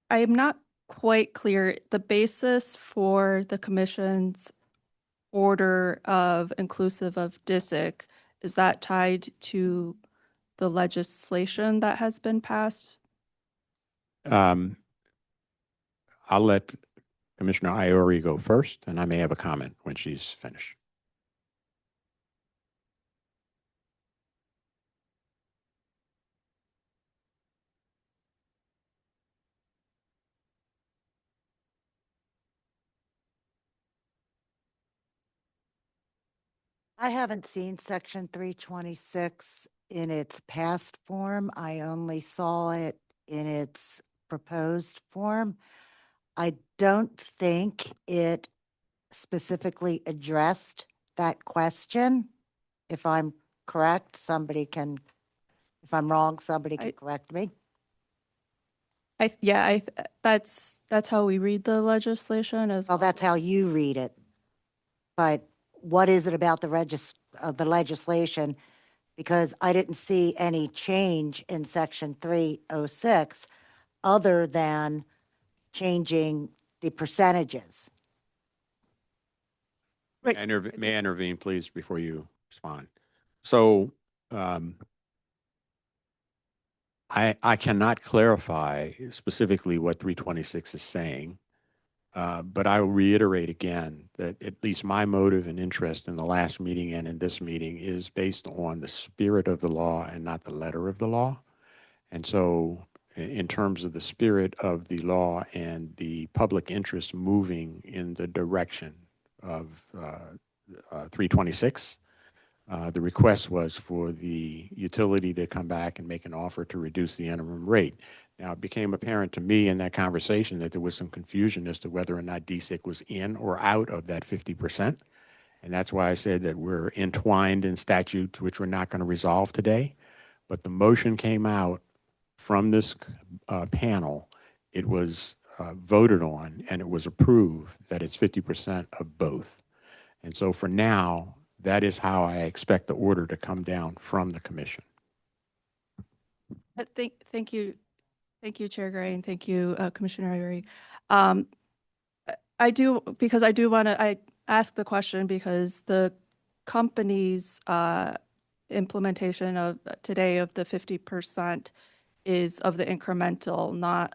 not quite clear, the basis for the commission's order of inclusive of DSIC, is that tied to the legislation that has been passed? I'll let Commissioner Iori go first, and I may have a comment when she's finished. I haven't seen section 326 in its past form. I only saw it in its proposed form. I don't think it specifically addressed that question. If I'm correct, if I'm wrong, somebody can correct me. That's how we read the legislation as Well, that's how you read it. But what is it about the legislation? Because I didn't see any change in section 306 other than changing the percentages. Right. May I intervene, please, before you respond? So I I cannot clarify specifically what 326 is saying, but I will reiterate again that at least my motive and interest in the last meeting and in this meeting is based on the spirit of the law and not the letter of the law. And so in terms of the spirit of the law and the public interest moving in the direction of 326, the request was for the utility to come back and make an offer to reduce the interim rate. Now, it became apparent to me in that conversation that there was some confusion as to whether or not DSIC was in or out of that 50%. And that's why I said that we're entwined in statutes, which we're not going to resolve today. But the motion came out from this panel. It was voted on and it was approved that it's 50% of both. And so for now, that is how I expect the order to come down from the commission. Thank you. Thank you, Chair Gray, and thank you, Commissioner Iori. I ask the question because the company's implementation of today of the 50% is of the incremental, not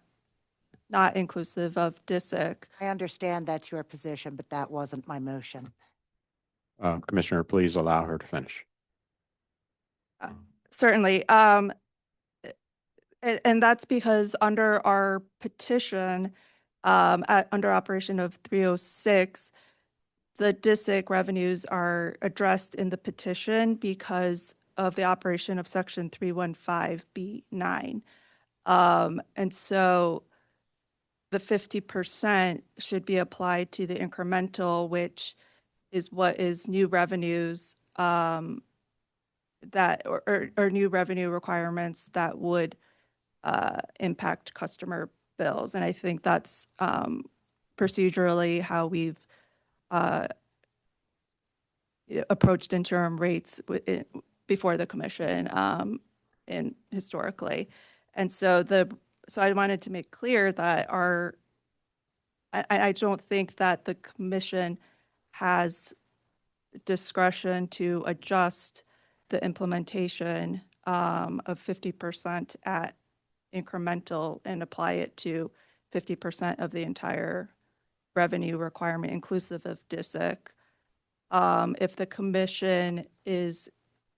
inclusive of DSIC. I understand that's your position, but that wasn't my motion. Commissioner, please allow her to finish. Certainly. And that's because under our petition, under operation of 306, the DSIC revenues are addressed in the petition because of the operation of section 315B9. And so the 50% should be applied to the incremental, which is what is new revenues that or new revenue requirements that would impact customer bills. And I think that's procedurally how we've approached interim rates before the commission and historically. And so I wanted to make clear that I don't think that the commission has discretion to adjust the implementation of 50% at incremental and apply it to 50% of the entire revenue requirement inclusive of DSIC. If the commission is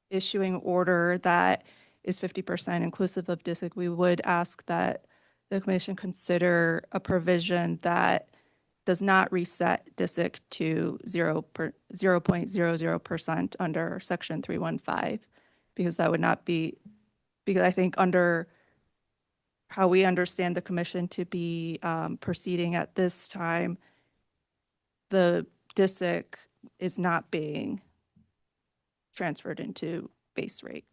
issuing order that is 50% inclusive of DSIC, we would ask that the commission consider a provision that does not reset DSIC to 0.00% under section 315, because that would not be, because I think under how we understand the commission to be proceeding at this time, the DSIC is not being transferred into base rate.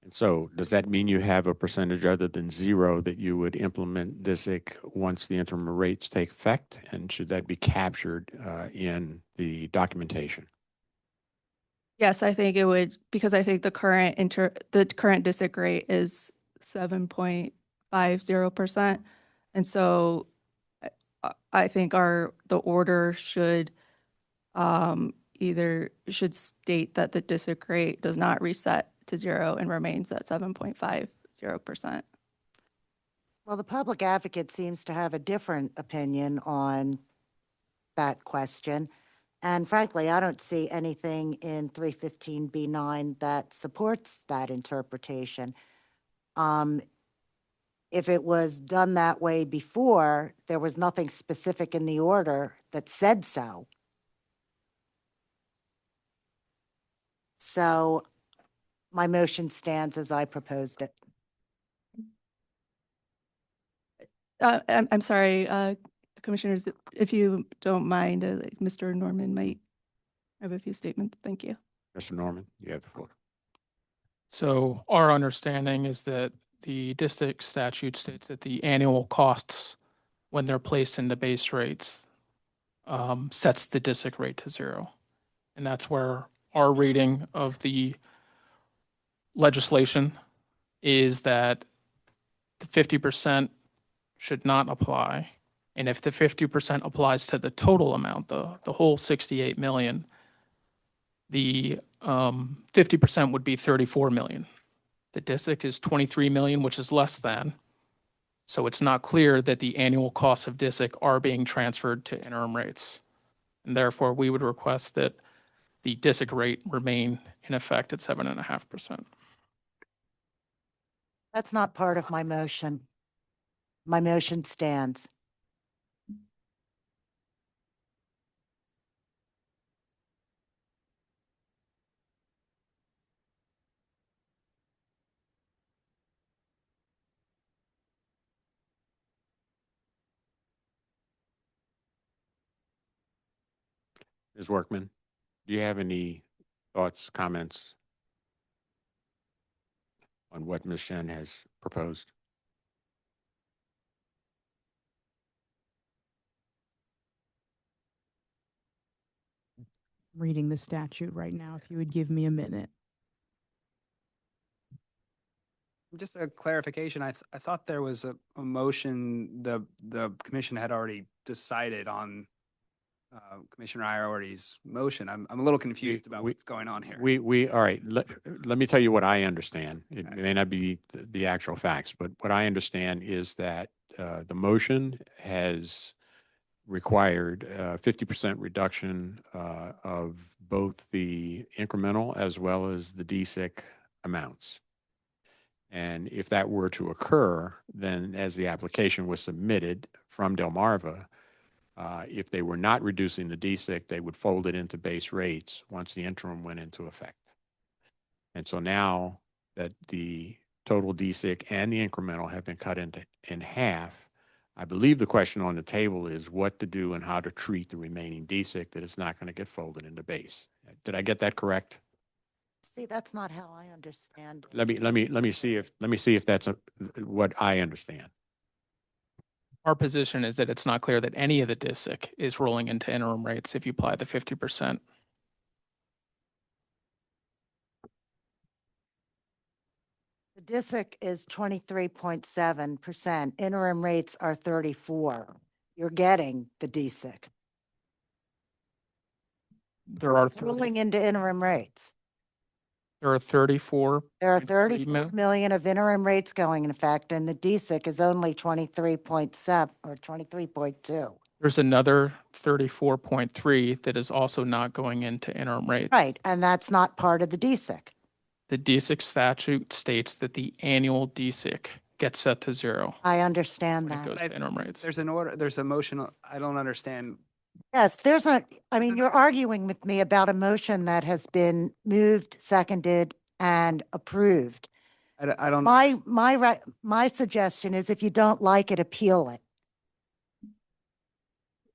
And so does that mean you have a percentage other than 0 that you would implement DSIC once the interim rates take effect? And should that be captured in the documentation? Yes, I think it would, because I think the current DSIC rate is 7.50%. And so I think the order should should state that the DSIC rate does not reset to 0 and remains at 7.50%. Well, the public advocate seems to have a different opinion on that question. And frankly, I don't see anything in 315B9 that supports that interpretation. If it was done that way before, there was nothing specific in the order that said so. So my motion stands as I proposed it. I'm sorry, Commissioners, if you don't mind, Mr. Norman might have a few statements. Thank you. Mr. Norman, you have the floor. So our understanding is that the DSIC statute states that the annual costs, when they're placed into base rates, sets the DSIC rate to 0. And that's where our reading of the legislation is that the 50% should not apply. And if the 50% applies to the total amount, the whole 68 million, the 50% would be 34 million. The DISIC is 23 million, which is less than. So it's not clear that the annual costs of DISIC are being transferred to interim rates. And therefore, we would request that the DISIC rate remain in effect at 7.5%. That's not part of my motion. My motion stands. Ms. Workman, do you have any thoughts, comments on what Ms. Shen has proposed? Reading the statute right now, if you would give me a minute. Just a clarification, I thought there was a motion, the commission had already decided on Commissioner Iorti's motion. I'm a little confused about what's going on here. All right, let me tell you what I understand. It may not be the actual facts, but what I understand is that the motion has required 50% reduction of both the incremental as well as the DSIC amounts. And if that were to occur, then as the application was submitted from Delmarva, if they were not reducing the DSIC, they would fold it into base rates once the interim went into effect. And so now that the total DSIC and the incremental have been cut in half, I believe the question on the table is what to do and how to treat the remaining DSIC that is not going to get folded into base. Did I get that correct? See, that's not how I understand. Let me see if that's what I understand. Our position is that it's not clear that any of the DISIC is rolling into interim rates if you apply the 50%. The DISIC is 23.7%. Interim rates are 34. You're getting the DSIC. There are It's rolling into interim rates. There are 34. There are 30 34 million of interim rates going in effect, and the DSIC is only 23.7 or 23.2. There's another 34.3 that is also not going into interim rates. Right, and that's not part of the DSIC. The DSIC statute states that the annual DSIC gets set to zero I understand when it that. goes to interim rates. There's an order, there's a motion, I don't understand. Yes, you're arguing with me about a motion that has been moved, seconded, and approved. I don't. My suggestion is if you don't like it, appeal it.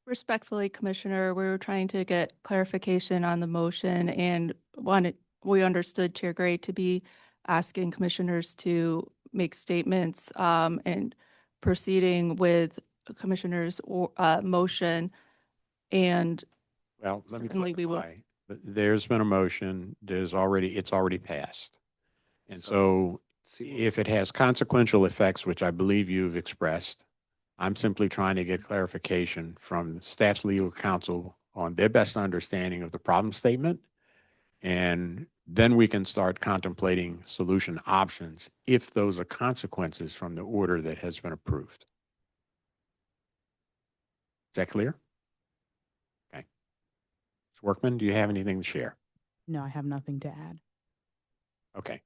Respectfully, Commissioner, we were trying to get clarification on the motion and we understood Chair Gray to be asking commissioners to make statements and proceeding with Commissioner's motion. And Well, let me certainly we will. clarify. There's been a motion, it's already passed. And so if it has consequential effects, which I believe you've expressed, I'm simply trying to get clarification from staff's legal counsel on their best understanding of the problem statement. And then we can start contemplating solution options if those are consequences from the order that has been approved. Is that clear? Okay. Ms. Workman, do you have anything to share? No, I have nothing to add. Okay.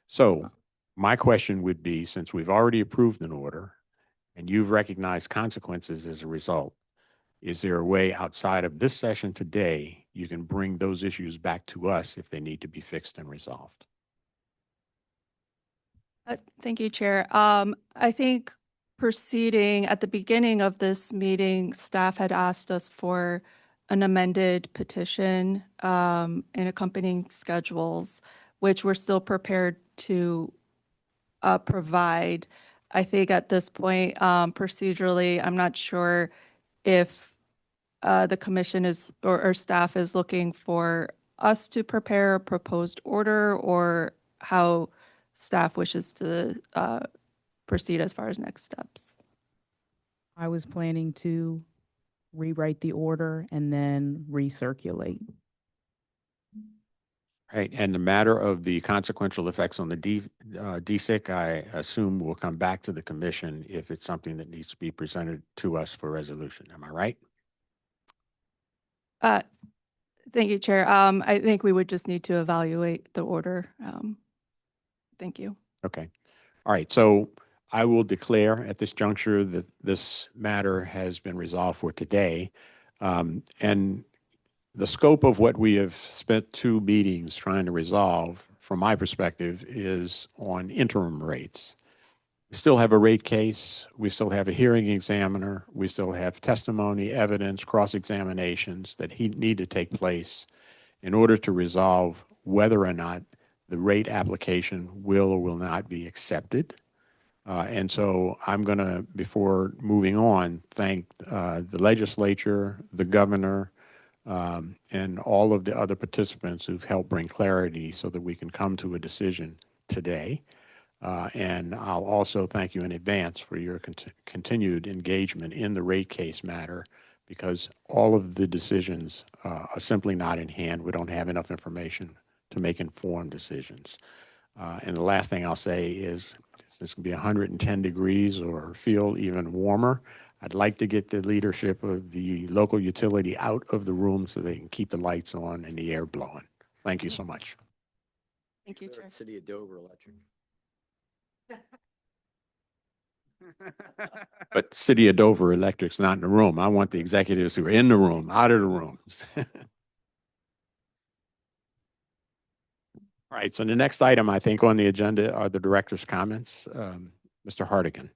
So my question would be, since we've already approved an order and you've recognized consequences as a result, is there a way outside of this session today you can bring those issues back to us if they need to be fixed and resolved? Thank you, Chair. I think proceeding at the beginning of this meeting, staff had asked us for an amended petition and accompanying schedules, which we're still prepared to provide. I think at this point, procedurally, I'm not sure if the commission is or staff is looking for us to prepare a proposed order or how staff wishes to proceed as far as next steps. I was planning to rewrite the order and then recirculate. Right, and the matter of the consequential effects on the DSIC, I assume will come back to the commission if it's something that needs to be presented to us for resolution. Am I right? Thank you, Chair. I think we would just need to evaluate the order. Thank you. Okay. All right, so I will declare at this juncture that this matter has been resolved for today. And the scope of what we have spent 2 meetings trying to resolve, from my perspective, is on interim rates. We still have a rate case. We still have a hearing examiner. We still have testimony, evidence, cross-examinations that need to take place in order to resolve whether or not the rate application will or will not be accepted. And so I'm going to, before moving on, thank the legislature, the governor, and all of the other participants who've helped bring clarity so that we can come to a decision today. And I'll also thank you in advance for your continued engagement in the rate case matter, because all of the decisions are simply not in hand. We don't have enough information to make informed decisions. And the last thing I'll say is, it's going to be 110 degrees or feel even warmer, I'd like to get the leadership of the local utility out of the room so they can keep the lights on and the air blowing. Thank you so much. Thank you, Chair. City of Dover Electric. But City of Dover Electric's not in the room. I want the executives who are in the room, out of the room. All right, so the next item I think on the agenda are the director's comments. Mr. Hardigan.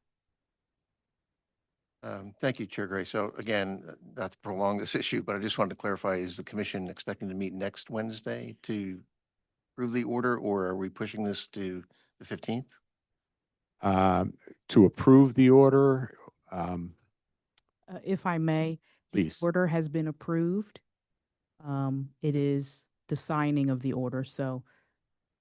Thank you, Chair Gray. So again, not to prolong this issue, but I just wanted to clarify, is the commission expecting to meet next Wednesday to approve the order, or are we pushing this to the 15th? To approve the order, If I may, the please. order has been approved. It is the signing of the order, so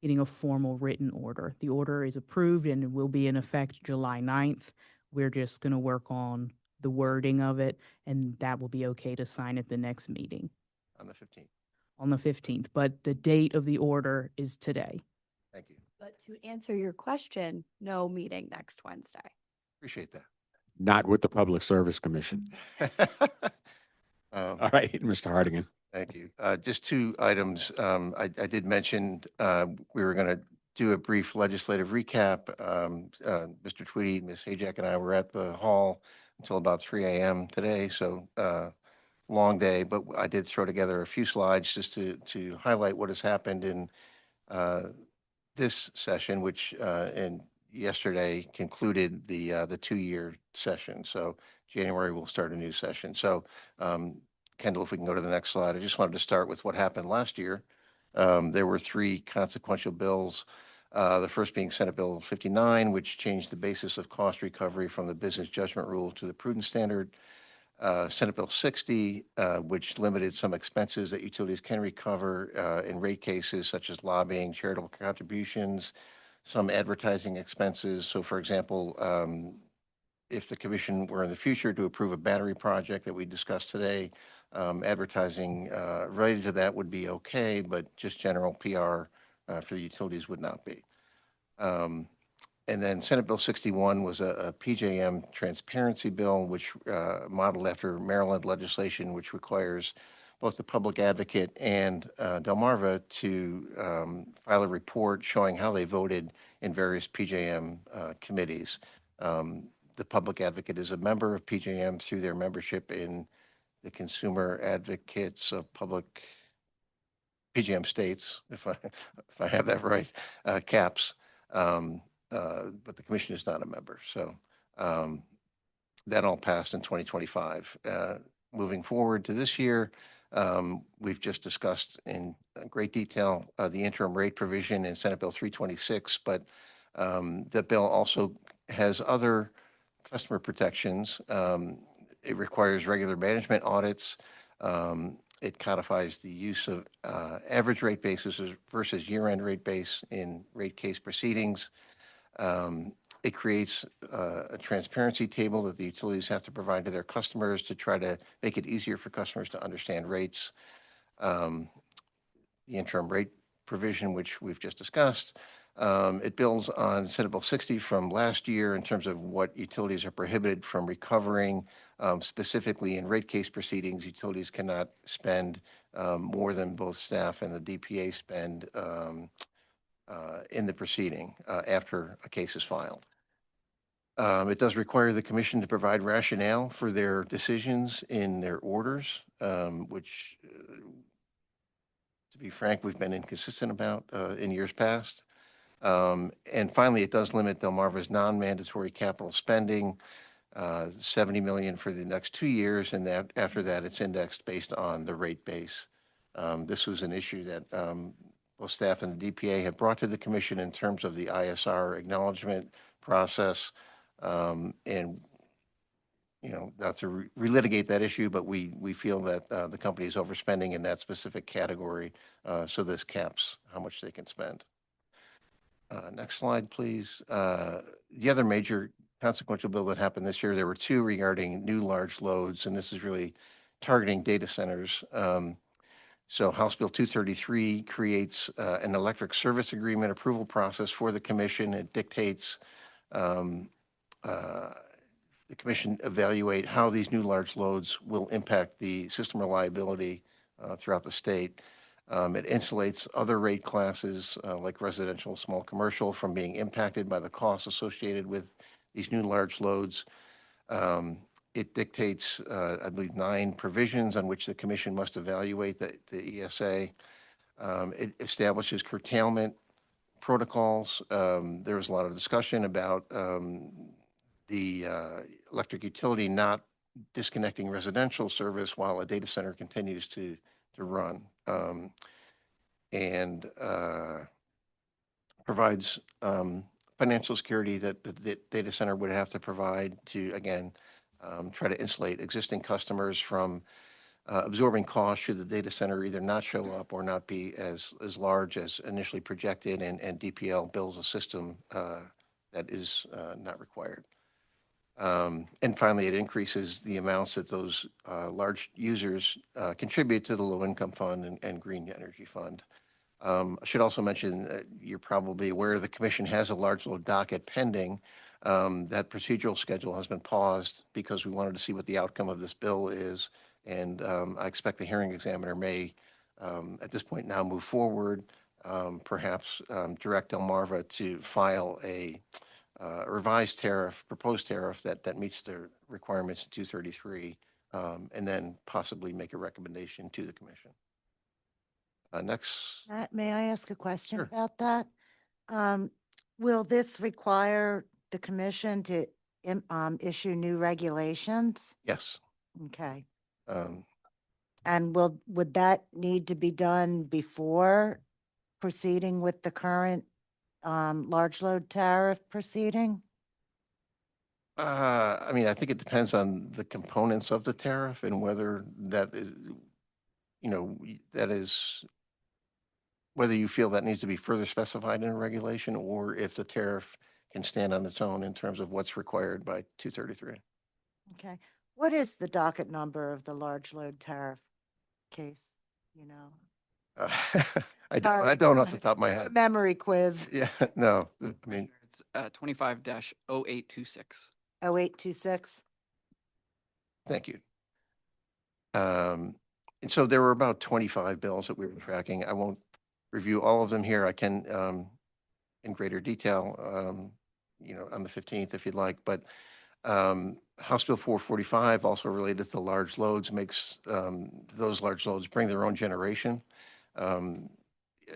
getting a formal written order. The order is approved and it will be in effect July 9th. We're just going to work on the wording of it, and that will be okay to sign at the next meeting On the 15th. on the 15th. But the date of the order is today. Thank you. But to answer your question, no meeting next Wednesday. Appreciate that. Not with the Public Service Commission. All right, Mr. Hardigan. Thank you. Just 2 items. I did mention we were going to do a brief legislative recap. Mr. Tweedy, Ms. Hayjack, and I were at the hall until about 3 a.m. today, so long day. But I did throw together a few slides just to highlight what has happened in this session, which and yesterday concluded the 2-year session. So January we'll start a new session. So Kendall, if we can go to the next slide. I just wanted to start with what happened last year. There were 3 consequential bills. The first being Senate Bill 59, which changed the basis of cost recovery from the business judgment rule to the prudence standard. Senate Bill 60, which limited some expenses that utilities can recover in rate cases, such as lobbying, charitable contributions, some advertising expenses. So for example, if the commission were in the future to approve a battery project that we discussed today, advertising related to that would be okay, but just general PR for the utilities would not be. And then Senate Bill 61 was a PJM transparency bill, which modeled after Maryland legislation, which requires both the public advocate and Delmarva to file a report showing how they voted in various PJM committees. The public advocate is a member of PJM through their membership in the Consumer Advocates of Public PJM states, if I have that right, CAPS. But the commission is not a member. So that all passed in 2025. Moving forward to this year, we've just discussed in great detail the interim rate provision in Senate Bill 326, but the bill also has other customer protections. It requires regular management audits. It codifies the use of average rate basis versus year-end rate base in rate case proceedings. It creates a transparency table that the utilities have to provide to their customers to try to make it easier for customers to understand rates. The interim rate provision, which we've just discussed. It builds on Senate Bill 60 from last year in terms of what utilities are prohibited from recovering. Specifically in rate case proceedings, utilities cannot spend more than both staff and the DPA spend in the proceeding after a case is filed. It does require the commission to provide rationale for their decisions in their orders, which, to be frank, we've been inconsistent about in years past. And finally, it does limit Delmarva's non-mandatory capital spending, 70 million for the next 2 years, and that after that, it's indexed based on the rate base. This was an issue that both staff and the DPA have brought to the commission in terms of the ISR acknowledgement process. And, not to relitigate that issue, but we feel that the company is overspending in that specific category. So this caps how much they can spend. Next slide, please. The other major consequential bill that happened this year, there were two regarding new large loads, and this is really targeting data centers. So House Bill 233 creates an electric service agreement approval process for the commission. It dictates the commission evaluate how these new large loads will impact the system reliability throughout the state. It insulates other rate classes like residential, small commercial from being impacted by the costs associated with these new large loads. It dictates, I believe, 9 provisions on which the commission must evaluate the ESA. It establishes curtailment protocols. There was a lot of discussion about the electric utility not disconnecting residential service while a data center continues to run, and provides financial security that the data center would have to provide to, again, try to insulate existing customers from absorbing costs should the data center either not show up or not be as large as initially projected, and DPL builds a system that is not required. And finally, it increases the amounts that those large users contribute to the Low Income Fund and Green Energy Fund. I should also mention, you're probably aware the commission has a large load docket pending. That procedural schedule has been paused because we wanted to see what the outcome of this bill is. And I expect the hearing examiner may, at this point now, move forward, perhaps direct Delmarva to file a revised tariff, proposed tariff that meets the requirements of 233, and then possibly make a recommendation to the commission. Next. May I ask a question Sure. about that? Will this require the commission to issue new regulations? Yes. Okay. Um, And would that need to be done before proceeding with the current large load tariff proceeding? I mean, I think it depends on the components of the tariff and whether that is, whether you feel that needs to be further specified in a regulation, or if the tariff can stand on its own in terms of what's required by 233. Okay. What is the docket number of the large load tariff case? I don't off the top of my head. Memory quiz. Yeah, no, I mean, It's 25-0826. 0826. thank you. And so there were about 25 bills that we were tracking. I won't review all of them here. I can, in greater detail, on the 15th if you'd like, but House Bill 445, also related to large loads, makes those large loads bring their own generation.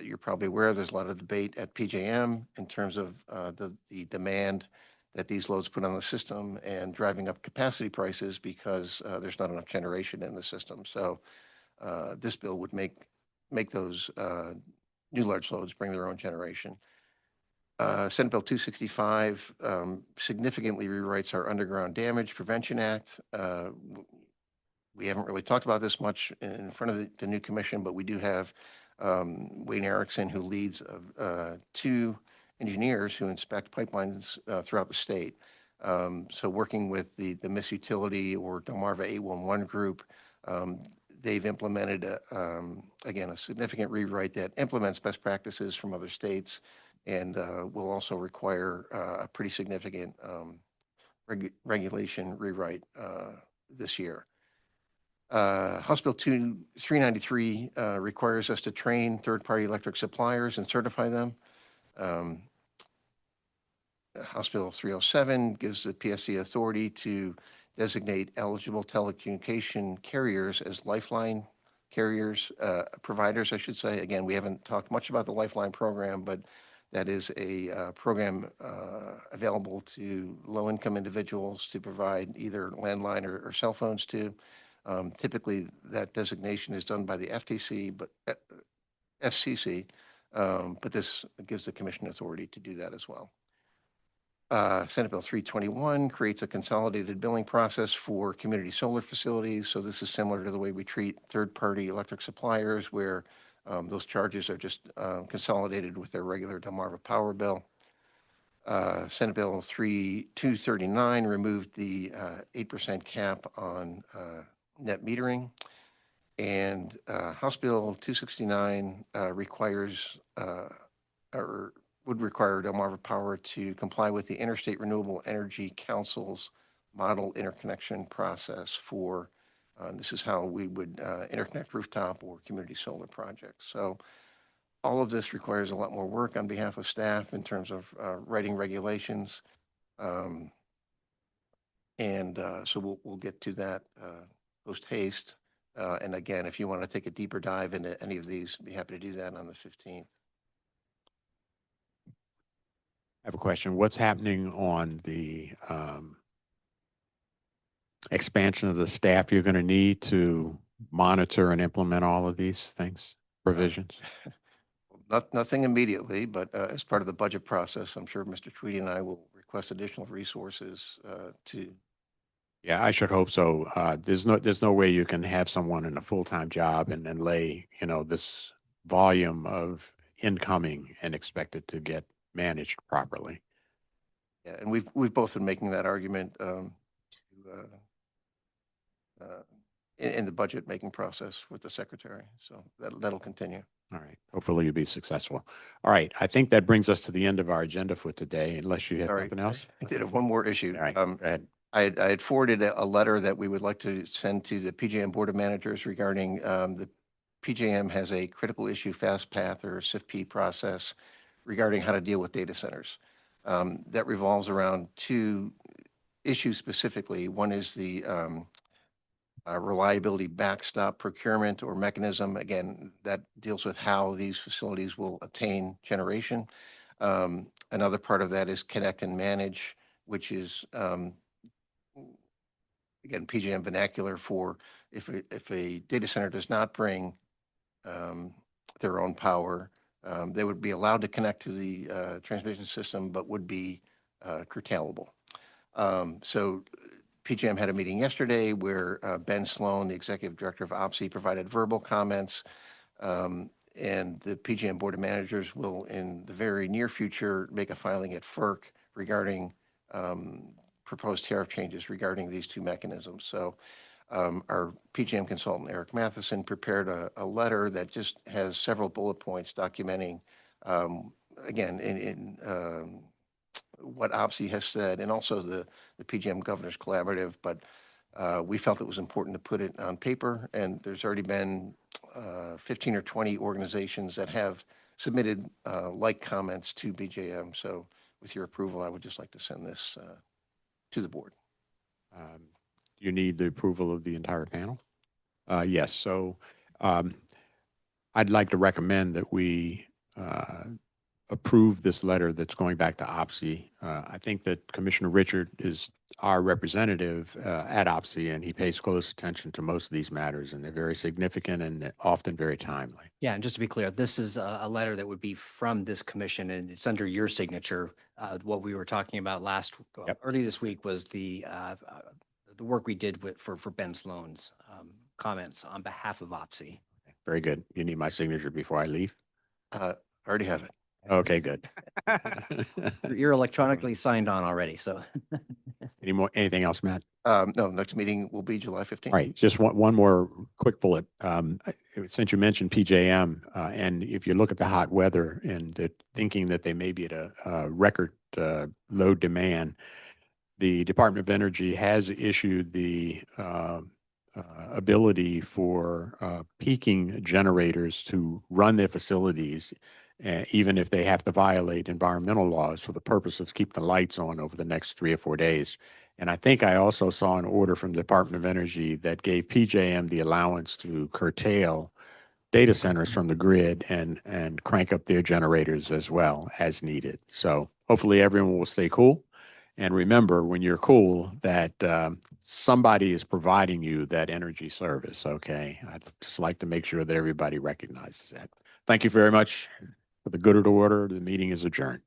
You're probably aware there's a lot of debate at PJM in terms of the demand that these loads put on the system and driving up capacity prices because there's not enough generation in the system. So this bill would make those new large loads bring their own generation. Senate Bill 265 significantly rewrites our Underground Damage Prevention Act. We haven't really talked about this much in front of the new commission, but we do have Wayne Erickson, who leads 2 engineers who inspect pipelines throughout the state. So working with the Miss Utility or Delmarva 811 group, they've implemented, again, a significant rewrite that implements best practices from other states and will also require a pretty significant regulation rewrite this year. House Bill 393 requires us to train third-party electric suppliers and certify them. House Bill 307 gives the PSC authority to designate eligible telecommunication carriers as lifeline carriers, providers, I should say. Again, we haven't talked much about the Lifeline program, but that is a program available to low-income individuals to provide either landline or cell phones to. Typically, that designation is done by the FCC, but this gives the commission authority to do that as well. Senate Bill 321 creates a consolidated billing process for community solar facilities. So this is similar to the way we treat third-party electric suppliers, where those charges are just consolidated with their regular Delmarva Power bill. Senate Bill 239 removed the 8% cap on net metering. And House Bill 269 requires or would require Delmarva Power to comply with the Interstate Renewable Energy Council's model interconnection process for, this is how we would interconnect rooftop or community solar projects. So all of this requires a lot more work on behalf of staff in terms of writing regulations. So we'll get to that post haste. And again, if you want to take a deeper dive into any of these, I'd be happy to do that on the 15th. I have a question. What's happening on the expansion of the staff you're going to need to monitor and implement all of these things, provisions? Nothing immediately, but as part of the budget process, I'm sure Mr. Tweedy and I will request additional resources to. Yeah, I should hope so. There's no way you can have someone in a full-time job and then lay, this volume of incoming and expect it to get managed properly. Yeah, and we've both been making that argument in the budget making process with the secretary. So that'll continue. All right. Hopefully you'll be successful. All right. I think that brings us to the end of our agenda for today, unless you have something else. I did have one more issue. All right. Go ahead. I had forwarded a letter that we would like to send to the PJM Board of Managers regarding the PJM has a critical issue fast path or SIFP process regarding how to deal with data centers. That revolves around two issues specifically. One is the reliability backstop procurement or mechanism. Again, that deals with how these facilities will obtain generation. Another part of that is connect and manage, which is, again, PJM vernacular for if a data center does not bring their own power, they would be allowed to connect to the transmission system, but would be curtailable. So PJM had a meeting yesterday where Ben Sloan, the executive director of OPSI, provided verbal comments, and the PJM Board of Managers will, in the very near future, make a filing at FERC regarding proposed tariff changes regarding these two mechanisms. So our PJM consultant, Eric Matheson, prepared a letter that just has several bullet points documenting, again, in what OPSI has said, and also the PJM Governors Collaborative, but we felt it was important to put it on paper, and there's already been 15 or 20 organizations that have submitted like comments to BJM. So with your approval, I would just like to send this to the board. You need the approval of the entire panel? Yes. So I'd like to recommend that we approve this letter that's going back to OPSI. I think that Commissioner Richard is our representative at OPSI, and he pays close attention to most of these matters, and they're very significant and often very timely. Yeah, and just to be clear, this is a letter that would be from this commission, and it's under your signature. What we were talking about early this week was the work we did for Ben Sloan's comments on behalf of OPSI. Very good. You need my signature before I leave? I already have it. Okay, good. You're electronically signed on already, so. Anything else, Matt? No, next meeting will be July 15th. All right, just one more quick bullet. Since you mentioned PJM, and if you look at the hot weather and the thinking that they may be at a record low demand, the Department of Energy has issued the ability for peaking generators to run their facilities, even if they have to violate environmental laws for the purpose of keeping the lights on over the next 3 or 4 days. And I think I also saw an order from the Department of Energy that gave PJM the allowance to curtail data centers from the grid and crank up their generators as well as needed. So hopefully everyone will stay cool. And remember, when you're cool, that somebody is providing you that energy service, okay? I'd just like to make sure that everybody recognizes that. Thank you very much. For the good of the order, the meeting is adjourned.